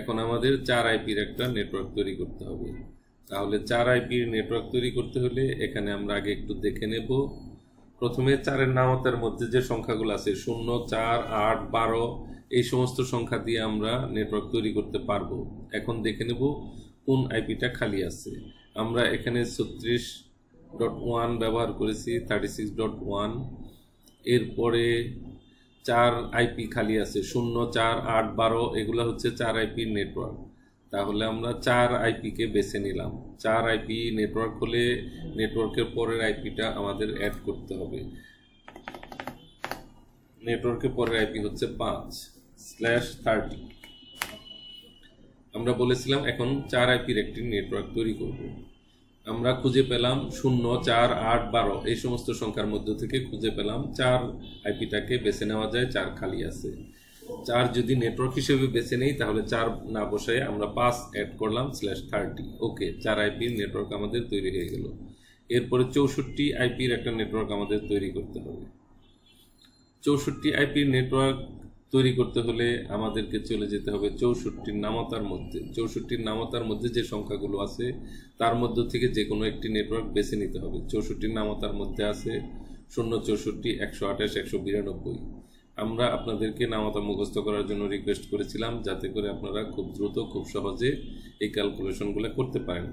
এখন আমাদের 4 আইপির একটা নেটওয়ার্ক তৈরি করতে হবে। তাহলে 4 আইপির নেটওয়ার্ক তৈরি করতে হলে এখানে আমরা আগে একটু দেখে নেব। প্রথমে 4-এর নামতার মধ্যে যে সংখ্যাগুলো আছে 0, 4, 8, 12 এই সমস্ত সংখ্যা দিয়ে আমরা নেটওয়ার্ক তৈরি করতে পারবো। এখন দেখে নেব কোন আইপিটা খালি আছে। আমরা এখানে 36.1 ব্যবহার করেছি, 36.1। এরপরে 4 আইপি খালি আছে 0, 4, 8, 12 এগুলো হচ্ছে 4 আইপির নেটওয়ার্ক। তাহলে আমরা 4 আইপিকে বেছে নিলাম। 4 আইপি নেটওয়ার্ক হলে নেটওয়ার্কের পরের আইপিটা আমাদের অ্যাড করতে হবে। নেটওয়ার্কের পরের আইপি হচ্ছে 5/30। আমরা বলেছিলাম এখন 4 আইপির একটি নেটওয়ার্ক তৈরি করব। আমরা খুঁজে পেলাম 0, 4, 8, 12 এই সমস্ত সংখ্যার মধ্য থেকে খুঁজে পেলাম 4 আইপিটাকে বেছে নেওয়া যায়, 4 খালি আছে। 4 যদি নেটওয়ার্ক হিসেবে বেছে নেই তাহলে 4 না বসায় আমরা 5 অ্যাড করলাম /30। ওকে, 4 আইপির নেটওয়ার্ক আমাদের তৈরি হয়ে গেল। এরপরে 64 আইপির একটা নেটওয়ার্ক আমাদের তৈরি করতে হবে। 64 আইপি নেটওয়ার্ক তৈরি করতে হলে আমাদেরকে চলে যেতে হবে 64 নামতার মধ্যে। 64 নামতার মধ্যে যে সংখ্যাগুলো আছে তার মধ্য থেকে যে কোনো একটি নেটওয়ার্ক বেছে নিতে হবে। 64 নামতার মধ্যে আছে 0, 64, 128, 192। আমরা আপনাদেরকে নামতা মুখস্থ করার জন্য রিকোয়েস্ট করেছিলাম, যাতে করে আপনারা খুব দ্রুত খুব সহজে এই ক্যালকুলেশনগুলো করতে পারেন।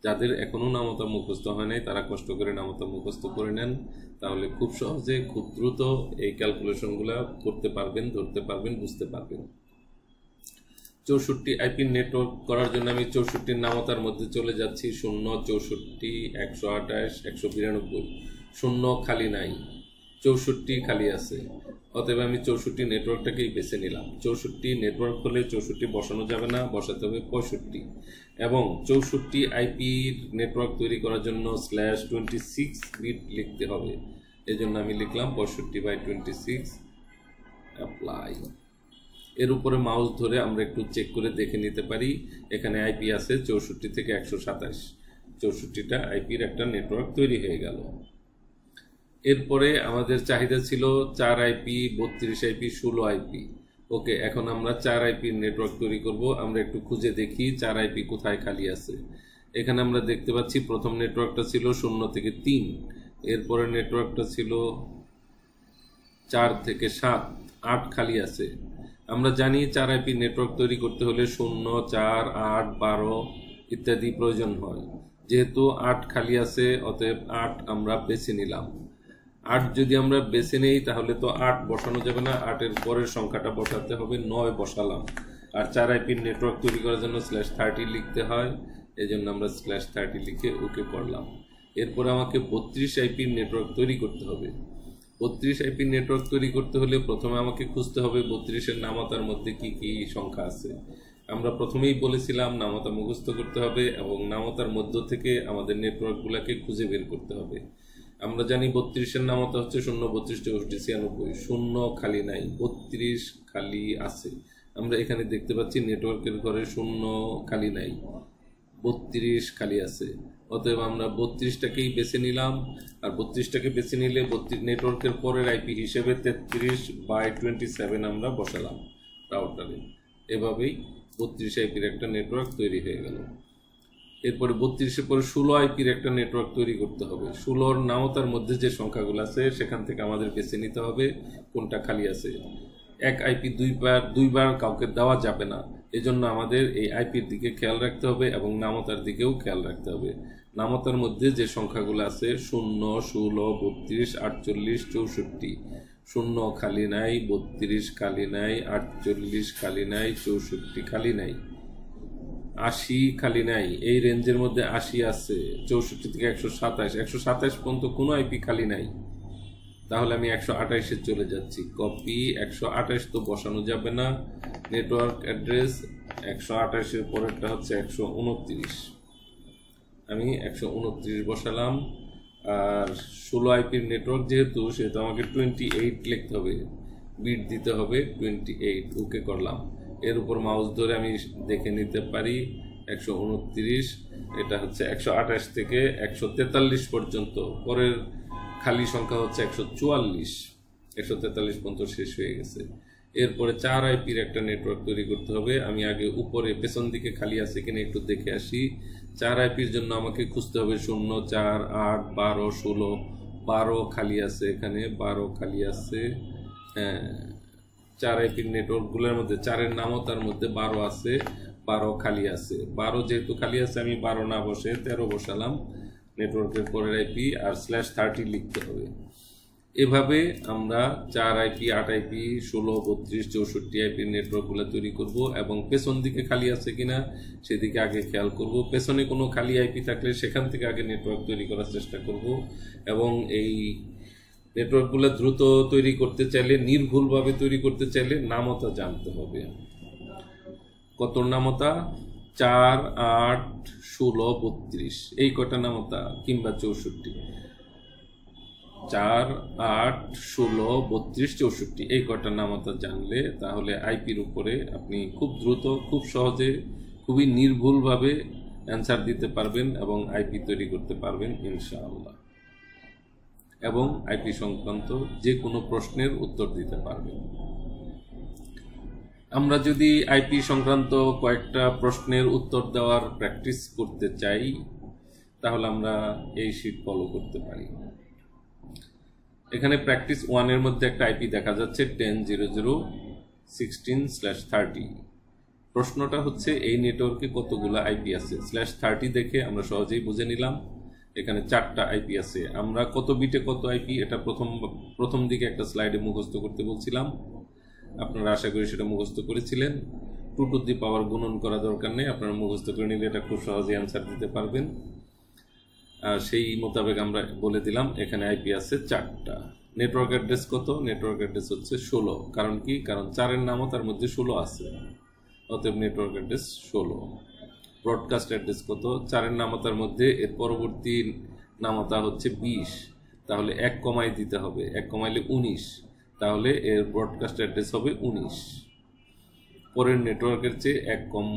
যাদের এখনও নামতা মুখস্থ হয় নাই তারা কষ্ট করে নামতা মুখস্থ করে নেন, তাহলে খুব সহজে খুব দ্রুত এই ক্যালকুলেশনগুলো করতে পারবেন, ধরতে পারবেন, বুঝতে পারবেন। 64 আইপি নেটওয়ার্ক করার জন্য আমি 64 নামতার মধ্যে চলে যাচ্ছি। 0, 64, 128, 192। 0 খালি নাই, 64 খালি আছে, অতএব আমি 64 নেটওয়ার্কটাকেই বেছে নিলাম। 64 নেটওয়ার্ক হলে 64 বসানো যাবে না, বসাতে হবে 65। এবং 64 আইপির নেটওয়ার্ক তৈরি করার জন্য /26 বিট লিখতে হবে। এই জন্য আমি লিখলাম 65/26 অ্যাপ্লাই। এর উপরে মাউস ধরে আমরা একটু চেক করে দেখে নিতে পারি, এখানে আইপি আছে 64 থেকে 127। 64টা আইপির একটা নেটওয়ার্ক তৈরি হয়ে গেল। এরপরে আমাদের চাহিদা ছিল 4 আইপি, 32 আইপি, 16 আইপি। ওকে, এখন আমরা 4 আইপির নেটওয়ার্ক তৈরি করব। আমরা একটু খুঁজে দেখি 4 আইপি কোথায় খালি আছে। এখানে আমরা দেখতে পাচ্ছি প্রথম নেটওয়ার্কটা ছিল 0 থেকে 3, এরপরে নেটওয়ার্কটা ছিল 4 থেকে 7, 8 খালি আছে। আমরা জানি 4 আইপি নেটওয়ার্ক তৈরি করতে হলে 0, 4, 8, 12 ইত্যাদি প্রয়োজন হয়। যেহেতু 8 খালি আছে, অতএব 8 আমরা বেছে নিলাম। 8 যদি আমরা বেছে নেই তাহলে তো 8 বসানো যাবে না, 8 এর পরের সংখ্যাটা বসাতে হবে, 9 বসালাম। আর 4 আইপির নেটওয়ার্ক তৈরি করার জন্য /30 লিখতে হয়, এই জন্য আমরা /30 লিখে ওকে করলাম। এরপর আমাকে 32 আইপির নেটওয়ার্ক তৈরি করতে হবে। 32 আইপির নেটওয়ার্ক তৈরি করতে হলে প্রথমে আমাকে খুঁজতে হবে 32 এর নামতার মধ্যে কি কি সংখ্যা আছে। আমরা প্রথমেই বলেছিলাম নামতা মুখস্থ করতে হবে এবং নামতার মধ্য থেকে আমাদের নেটওয়ার্কগুলোকে খুঁজে বের করতে হবে। আমরা জানি 32 এর নামতা হচ্ছে 0, 32, 64, 96। 0 খালি নাই, 32 খালি আছে। আমরা এখানে দেখতে পাচ্ছি নেটওয়ার্কের ঘরে 0 খালি নাই, 32 খালি আছে। অতএব আমরা 32টাকেই বেছে নিলাম। আর 32টাকে বেছে নিলে নেটওয়ার্কের পরের আইপি হিসেবে 33/27 আমরা বসালাম রাউটারে। এভাবেই 32 আইপির একটা নেটওয়ার্ক তৈরি হয়ে গেল। এরপরে 32-এর পরে 16 আইপির একটা নেটওয়ার্ক তৈরি করতে হবে। 16-র নামতার মধ্যে যে সংখ্যাগুলো আছে সেখান থেকে আমাদের বেছে নিতে হবে কোনটা খালি আছে। এক আইপি দুইবার কাউকে দেওয়া যাবে না, এজন্য আমাদের এই আইপির দিকে খেয়াল রাখতে হবে এবং নামতার দিকেও খেয়াল রাখতে হবে। নামতার মধ্যে যে সংখ্যাগুলো আছে 0, 16, 32, 48, 64। 0 খালি নাই, 32 খালি নাই, 48 খালি নাই, 64 খালি নাই, 80 খালি নাই। এই রেঞ্জের মধ্যে 80 আছে। 64 থেকে 127, 127 পর্যন্ত কোনো আইপি খালি নাই। তাহলে আমি 128-এ চলে যাচ্ছি। কপি, 128 তো বসানো যাবে না। নেটওয়ার্ক অ্যাড্রেস 128-এর পরেরটা হচ্ছে 129। আমি 129 বসালাম। আর 16 আইপির নেটওয়ার্ক যেহেতু, সেহেতু আমাকে 28 লিখতে হবে, বিট দিতে হবে 28। ওকে করলাম। এর উপর মাউস ধরে আমি দেখে নিতে পারি 129, এটা হচ্ছে 128 থেকে 143 পর্যন্ত। পরের খালি সংখ্যা হচ্ছে 144, 143 পর্যন্ত শেষ হয়ে গেছে। এরপরে 4 আইপির একটা নেটওয়ার্ক তৈরি করতে হবে। আমি আগে উপরে পেছন দিকে খালি আছে কিনা একটু দেখে আসি। 4 আইপির জন্য আমাকে খুঁজতে হবে 0, 4, 8, 12, 16। 12 খালি আছে, এখানে 12 খালি আছে। হ্যাঁ, 4 আইপির নেটওয়ার্কগুলোর মধ্যে 4-এর নামতার মধ্যে 12 আছে, 12 খালি আছে। 12 যেহেতু খালি আছে আমি 12 না বসে 13 বসালাম। নেটওয়ার্কের পরের আইপি আর /30 লিখতে হবে। এভাবে আমরা 4 আইপি, 8 আইপি, 16, 32, 64 আইপির নেটওয়ার্কগুলো তৈরি করব এবং পেছন দিকে খালি আছে কিনা সেদিকে আগে খেয়াল করব। পেছনে কোনো খালি আইপি থাকলে সেখান থেকে আগে নেটওয়ার্ক তৈরি করার চেষ্টা করব। এবং এই নেটওয়ার্কগুলো দ্রুত তৈরি করতে চাইলে, নির্ভুলভাবে তৈরি করতে চাইলে নামতা জানতে হবে। কত নামতা? 4, 8, 16, 32, এই কটা নামতা, কিংবা 64। 4, 8, 16, 32, 64 এই কটা নামতা জানলে তাহলে আইপির উপরে আপনি খুব দ্রুত, খুব সহজে, খুবই নির্ভুলভাবে অ্যান্সার দিতে পারবেন এবং আইপি তৈরি করতে পারবেন ইনশাআল্লাহ। এবং আইপি সংক্রান্ত যে কোনো প্রশ্নের উত্তর দিতে পারবেন। আমরা যদি আইপি সংক্রান্ত কয়েকটা প্রশ্নের উত্তর দেওয়ার প্র্যাকটিস করতে চাই তাহলে আমরা এই শীট ফলো করতে পারি। এখানে প্র্যাকটিস 1 এর মধ্যে একটা আইপি দেখা যাচ্ছে 10.0.16/30। প্রশ্নটা হচ্ছে এই নেটওয়ার্কে কতগুলো আইপি আছে। /30 দেখে আমরা সহজেই বুঝে নিলাম এখানে 4টা আইপি আছে। আমরা কত বিটে কত আইপি এটা প্রথম দিকে একটা স্লাইডে মুখস্থ করতে বলছিলাম, আপনারা আশা করি সেটা মুখস্থ করেছিলেন। 2 টু দি পাওয়ার গুণন করা দরকার নেই, আপনারা মুখস্থ করে নিলে এটা খুব সহজেই অ্যান্সার দিতে পারবেন। সেই মোতাবেক আমরা বলে দিলাম এখানে আইপি আছে 4টা। নেটওয়ার্ক অ্যাড্রেস কত? নেটওয়ার্ক অ্যাড্রেস হচ্ছে 16। কারণ কি? কারণ 4 এর নামও তার মধ্যে 16 আছে, অতএব নেটওয়ার্ক অ্যাড্রেস 16। ব্রডকাস্ট অ্যাড্রেস কত? 4 এর নামতার মধ্যে এর পরবর্তী নামতা হচ্ছে 20, তাহলে 1 কমাই দিতে হবে, 1 কমাইলে 19, তাহলে এর ব্রডকাস্ট অ্যাড্রেস হবে 19। পরের নেটওয়ার্কের চেয়ে 1 কম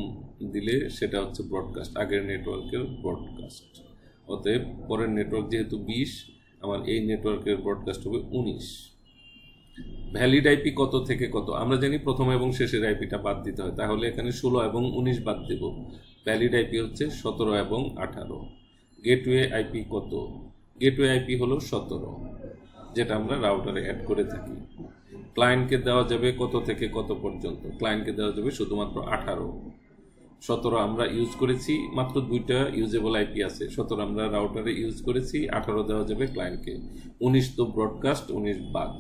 দিলে সেটা হচ্ছে ব্রডকাস্ট, আগের নেটওয়ার্কের ব্রডকাস্ট। অতএব পরের নেটওয়ার্ক যেহেতু 20, আমার এই নেটওয়ার্কের ব্রডকাস্ট হবে 19। ভ্যালিড আইপি কত থেকে কত? আমরা জানি প্রথম এবং শেষের আইপিটা বাদ দিতে হয়, তাহলে এখানে 16 এবং 19 বাদ দেব। ভ্যালিড আইপি হচ্ছে 17 এবং 18। গেটওয়ে আইপি কত? গেটওয়ে আইপি হলো 17, যেটা আমরা রাউটারে অ্যাড করে থাকি। ক্লায়েন্টকে দেওয়া যাবে কত থেকে কত পর্যন্ত? ক্লায়েন্টকে দেওয়া যাবে শুধুমাত্র 18। 17 আমরা ইউজ করেছি, মাত্র 2টা ইউজেবল আইপি আছে। 17 আমরা রাউটারে ইউজ করেছি, 18 দেওয়া যাবে ক্লায়েন্টকে। 19 তো ব্রডকাস্ট, 19 বাদ।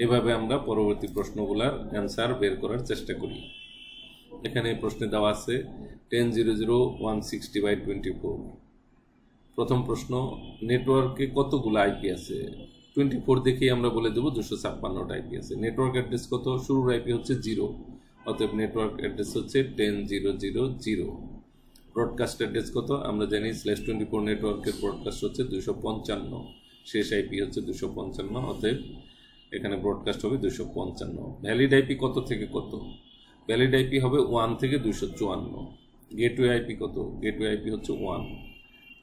এভাবে আমরা পরবর্তী প্রশ্নগুলোর অ্যান্সার বের করার চেষ্টা করি। এখানে প্রশ্নে দেওয়া আছে 10.0.160/24। প্রথম প্রশ্ন, নেটওয়ার্কে কতগুলো আইপি আছে? 24 দেখেই আমরা বলে দেবো 256টা আইপি আছে। নেটওয়ার্ক অ্যাড্রেস কত? শুরুর আইপি হচ্ছে 0, অতএব নেটওয়ার্ক অ্যাড্রেস হচ্ছে 10.0.0.0। ব্রডকাস্ট অ্যাড্রেস কত? আমরা জানি /24 নেটওয়ার্কের ব্রডকাস্ট হচ্ছে 255, শেষ আইপি হচ্ছে 255, অতএব এখানে ব্রডকাস্ট হবে 255। ভ্যালিড আইপি কত থেকে কত? ভ্যালিড আইপি হবে 1 থেকে 254। গেটওয়ে আইপি কত? গেটওয়ে আইপি হচ্ছে 1।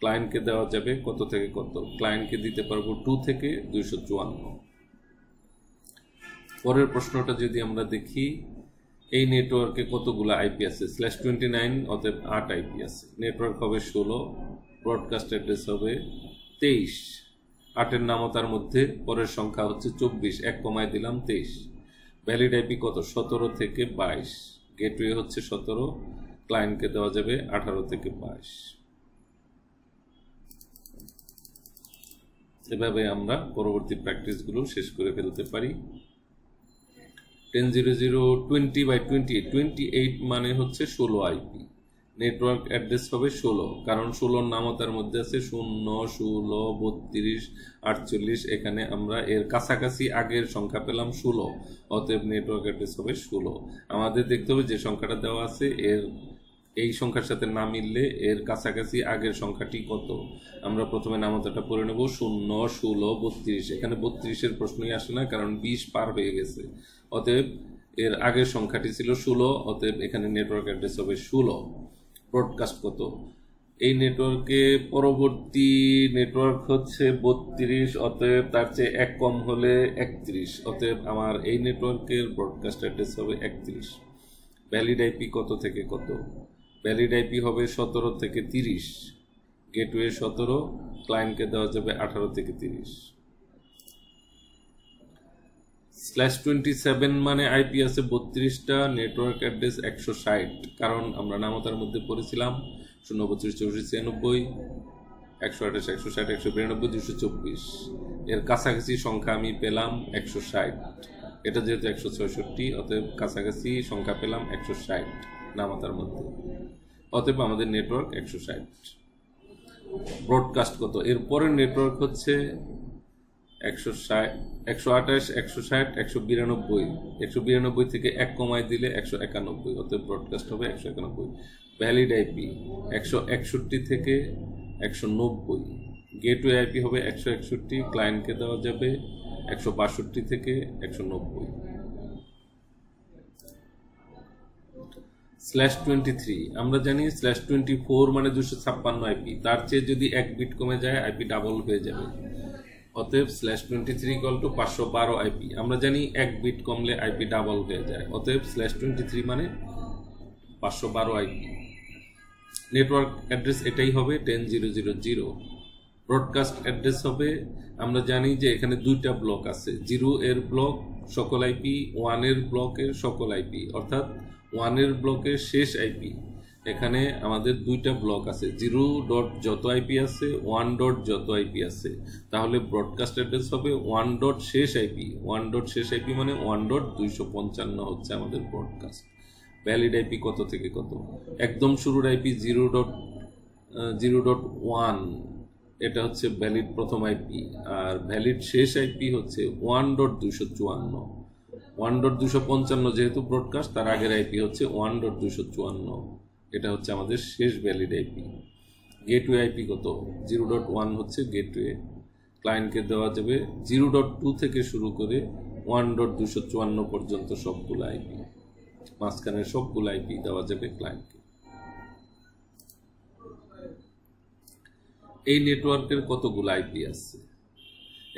ক্লায়েন্টকে দেওয়া যাবে কত থেকে কত? ক্লায়েন্টকে দিতে পারবো 2 থেকে 254। পরের প্রশ্নটা যদি আমরা দেখি, এই নেটওয়ার্কে কতগুলো আইপি আছে? /29, অতএব 8 আইপি আছে। নেটওয়ার্ক হবে 16, ব্রডকাস্ট অ্যাড্রেস হবে 23। 8-এর নামতার মধ্যে পরের সংখ্যা হচ্ছে 24, 1 কমায় দিলাম 23। ভ্যালিড আইপি কত? 17 থেকে 22। গেটওয়ে হচ্ছে 17, ক্লায়েন্টকে দেওয়া যাবে 18 থেকে 22। এভাবে আমরা পরবর্তী প্র্যাকটিসগুলো শেষ করে ফেলতে পারি। 10.0.20/28, 28 মানে হচ্ছে 16 আইপি। নেটওয়ার্ক অ্যাড্রেস হবে 16, কারণ 16 নামতার মধ্যে আছে 0, 16, 32, 48। এখানে আমরা এর কাছাকাছি আগের সংখ্যা পেলাম 16, অতএব নেটওয়ার্ক অ্যাড্রেস হবে 16। আমাদের দেখতে হবে যে সংখ্যাটা দেওয়া আছে এর এই সংখ্যার সাথে না মিললে এর কাছাকাছি আগের সংখ্যাটি কত। আমরা প্রথমে নামতাটা পড়ে নেব, 0, 16, 32। এখানে 32-এর প্রশ্নই আসে না, কারণ 20 পার হয়ে গেছে, অতএব এর আগের সংখ্যাটি ছিল 16, অতএব এখানে নেটওয়ার্ক অ্যাড্রেস হবে 16। ব্রডকাস্ট কত? এই নেটওয়ার্কে পরবর্তী নেটওয়ার্ক হচ্ছে 32, অতএব তার চেয়ে 1 কম হলে 31, অতএব আমার এই নেটওয়ার্কের ব্রডকাস্ট অ্যাড্রেস হবে 31। ভ্যালিড আইপি কত থেকে কত? ভ্যালিড আইপি হবে 17 থেকে 30। গেটওয়ে 17, ক্লায়েন্টকে দেওয়া যাবে 18 থেকে 30। /27 মানে আইপি আছে 32টা, নেটওয়ার্ক অ্যাড্রেস 160, কারণ আমরা নামতার মধ্যে পড়েছিলাম 0, 32, 64, 96, 128, 160, 192, 224। এর কাছাকাছি সংখ্যা আমি পেলাম 160। এটা যেহেতু 166, অতএব কাছাকাছি সংখ্যা পেলাম 160 নামতার মধ্যে, অতএব আমাদের নেটওয়ার্ক 160। ব্রডকাস্ট কত? এর পরের নেটওয়ার্ক হচ্ছে 160, 128, 160, 192। 192 থেকে 1 কমাই দিলে 191, অতএব ব্রডকাস্ট হবে 191। ভ্যালিড আইপি 161 থেকে 190। গেটওয়ে আইপি হবে 161, ক্লায়েন্টকে দেওয়া যাবে 162 থেকে 190। /23 আমরা জানি /24 মানে 256 আইপি, তার চেয়ে যদি 1 বিট কমে যায় আইপি ডাবল হয়ে যাবে, অতএব /23 ইকুয়াল টু 512 আইপি। আমরা জানি এক বিট কমলে আইপি ডাবল হয়ে যায়, অতএব /23 মানে 512 আইপি। নেটওয়ার্ক অ্যাড্রেস এটাই হবে 10.0.0.0। ব্রডকাস্ট অ্যাড্রেস হবে, আমরা জানি যে এখানে দুইটা ব্লক আছে, 0 এর ব্লক সকল আইপি, 1 এর ব্লকের সকল আইপি, অর্থাৎ 1 এর ব্লকের শেষ আইপি। এখানে আমাদের দুইটা ব্লক আছে, 0 ডট যত আইপি আছে, 1 ডট যত আইপি আছে। তাহলে ব্রডকাস্ট অ্যাড্রেস হবে 1 ডট শেষ আইপি। 1 ডট শেষ আইপি মানে 1 ডট 255 হচ্ছে আমাদের ব্রডকাস্ট। ভ্যালিড আইপি কত থেকে কত? একদম শুরুর আইপি 0.1, এটা হচ্ছে ভ্যালিড প্রথম আইপি, আর ভ্যালিড শেষ আইপি হচ্ছে 1.254। 1.255 যেহেতু ব্রডকাস্ট, তার আগের আইপি হচ্ছে 1.254, এটা হচ্ছে আমাদের শেষ ভ্যালিড আইপি। গেটওয়ে আইপি কত? 0.1 হচ্ছে গেটওয়ে। ক্লায়েন্টকে দেওয়া যাবে 0.2 থেকে শুরু করে 1.254 পর্যন্ত সবগুলো আইপি, মাঝখানের সবগুলো আইপি দেওয়া যাবে ক্লায়েন্টকে। এই নেটওয়ার্কের কতগুলো আইপি আছে?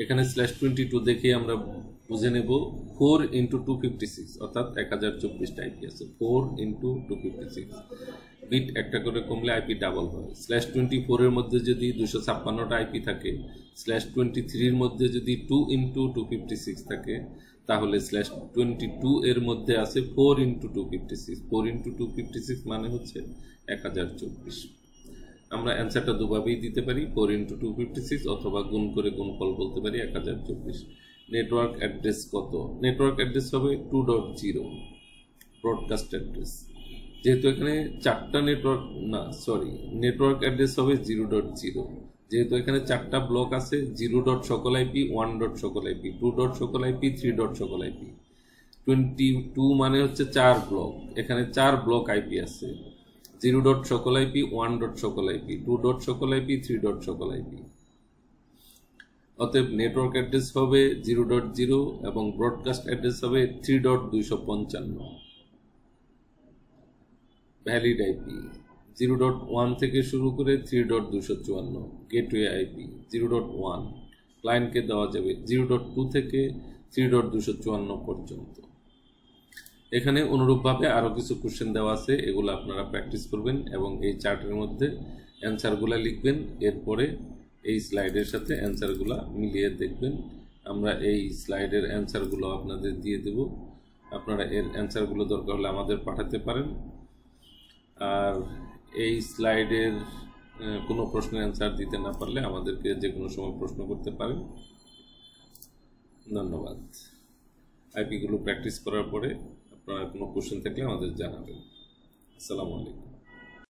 এখানে /22 দেখে আমরা বুঝে নেব 4 × 256 অর্থাৎ 1024টা আইপি আছে। 4 × 256 বিট একটা করে কমলে আইপি ডাবল হয়। /24 এর মধ্যে যদি 256টা আইপি থাকে, /23 এর মধ্যে যদি 2 × 256 থাকে, তাহলে /22 এর মধ্যে আছে 4 × 256। 4 × 256 মানে হচ্ছে 1024। আমরা অ্যান্সারটা দুভাবেই দিতে পারি, 4 × 256, অথবা গুণ করে গুণফল বলতে পারি 1024। নেটওয়ার্ক অ্যাড্রেস কত? নেটওয়ার্ক অ্যাড্রেস হবে 2.0 ব্রডকাস্ট অ্যাড্রেস। যেহেতু এখানে চারটা নেটওয়ার্ক অ্যাড্রেস হবে 0.0। যেহেতু এখানে চারটা ব্লক আছে, 0 ডট সকল আইপি, 1 ডট সকল আইপি, 2 ডট সকল আইপি, 3 ডট সকল আইপি। 22 মানে হচ্ছে 4 ব্লক, এখানে 4 ব্লক আইপি আছে। 0 ডট সকল আইপি, 1 ডট সকল আইপি, 2 ডট সকল আইপি, 3 ডট সকল আইপি। অতএব নেটওয়ার্ক অ্যাড্রেস হবে 0.0 এবং ব্রডকাস্ট অ্যাড্রেস হবে 3.255। ভ্যালিড আইপি 0.1 থেকে শুরু করে 3.254। Gateway IP 0.1। ক্লায়েন্টকে দেওয়া যাবে 0.2 থেকে 3.254 পর্যন্ত। এখানে অনুরূপভাবে আরও কিছু কোশ্চেন দেওয়া আছে, এগুলো আপনারা প্র্যাকটিস করবেন এবং এই চার্টের মধ্যে অ্যান্সারগুলো লিখবেন। এরপরে এই স্লাইডের সাথে অ্যান্সারগুলো মিলিয়ে দেখবেন। আমরা এই স্লাইডের অ্যান্সারগুলো আপনাদের দিয়ে দেব, আপনারা এর অ্যান্সারগুলো দরকার হলে আমাদের পাঠাতে পারেন। আর এই স্লাইডের কোনো প্রশ্নের অ্যান্সার দিতে না পারলে আমাদেরকে যে কোনো সময় প্রশ্ন করতে পারেন। ধন্যবাদ। আইপিগুলো প্র্যাকটিস করার পরে আপনারা কোনো কোশ্চেন থাকলে আমাদের জানাবেন। আসসালামু আলাইকুম।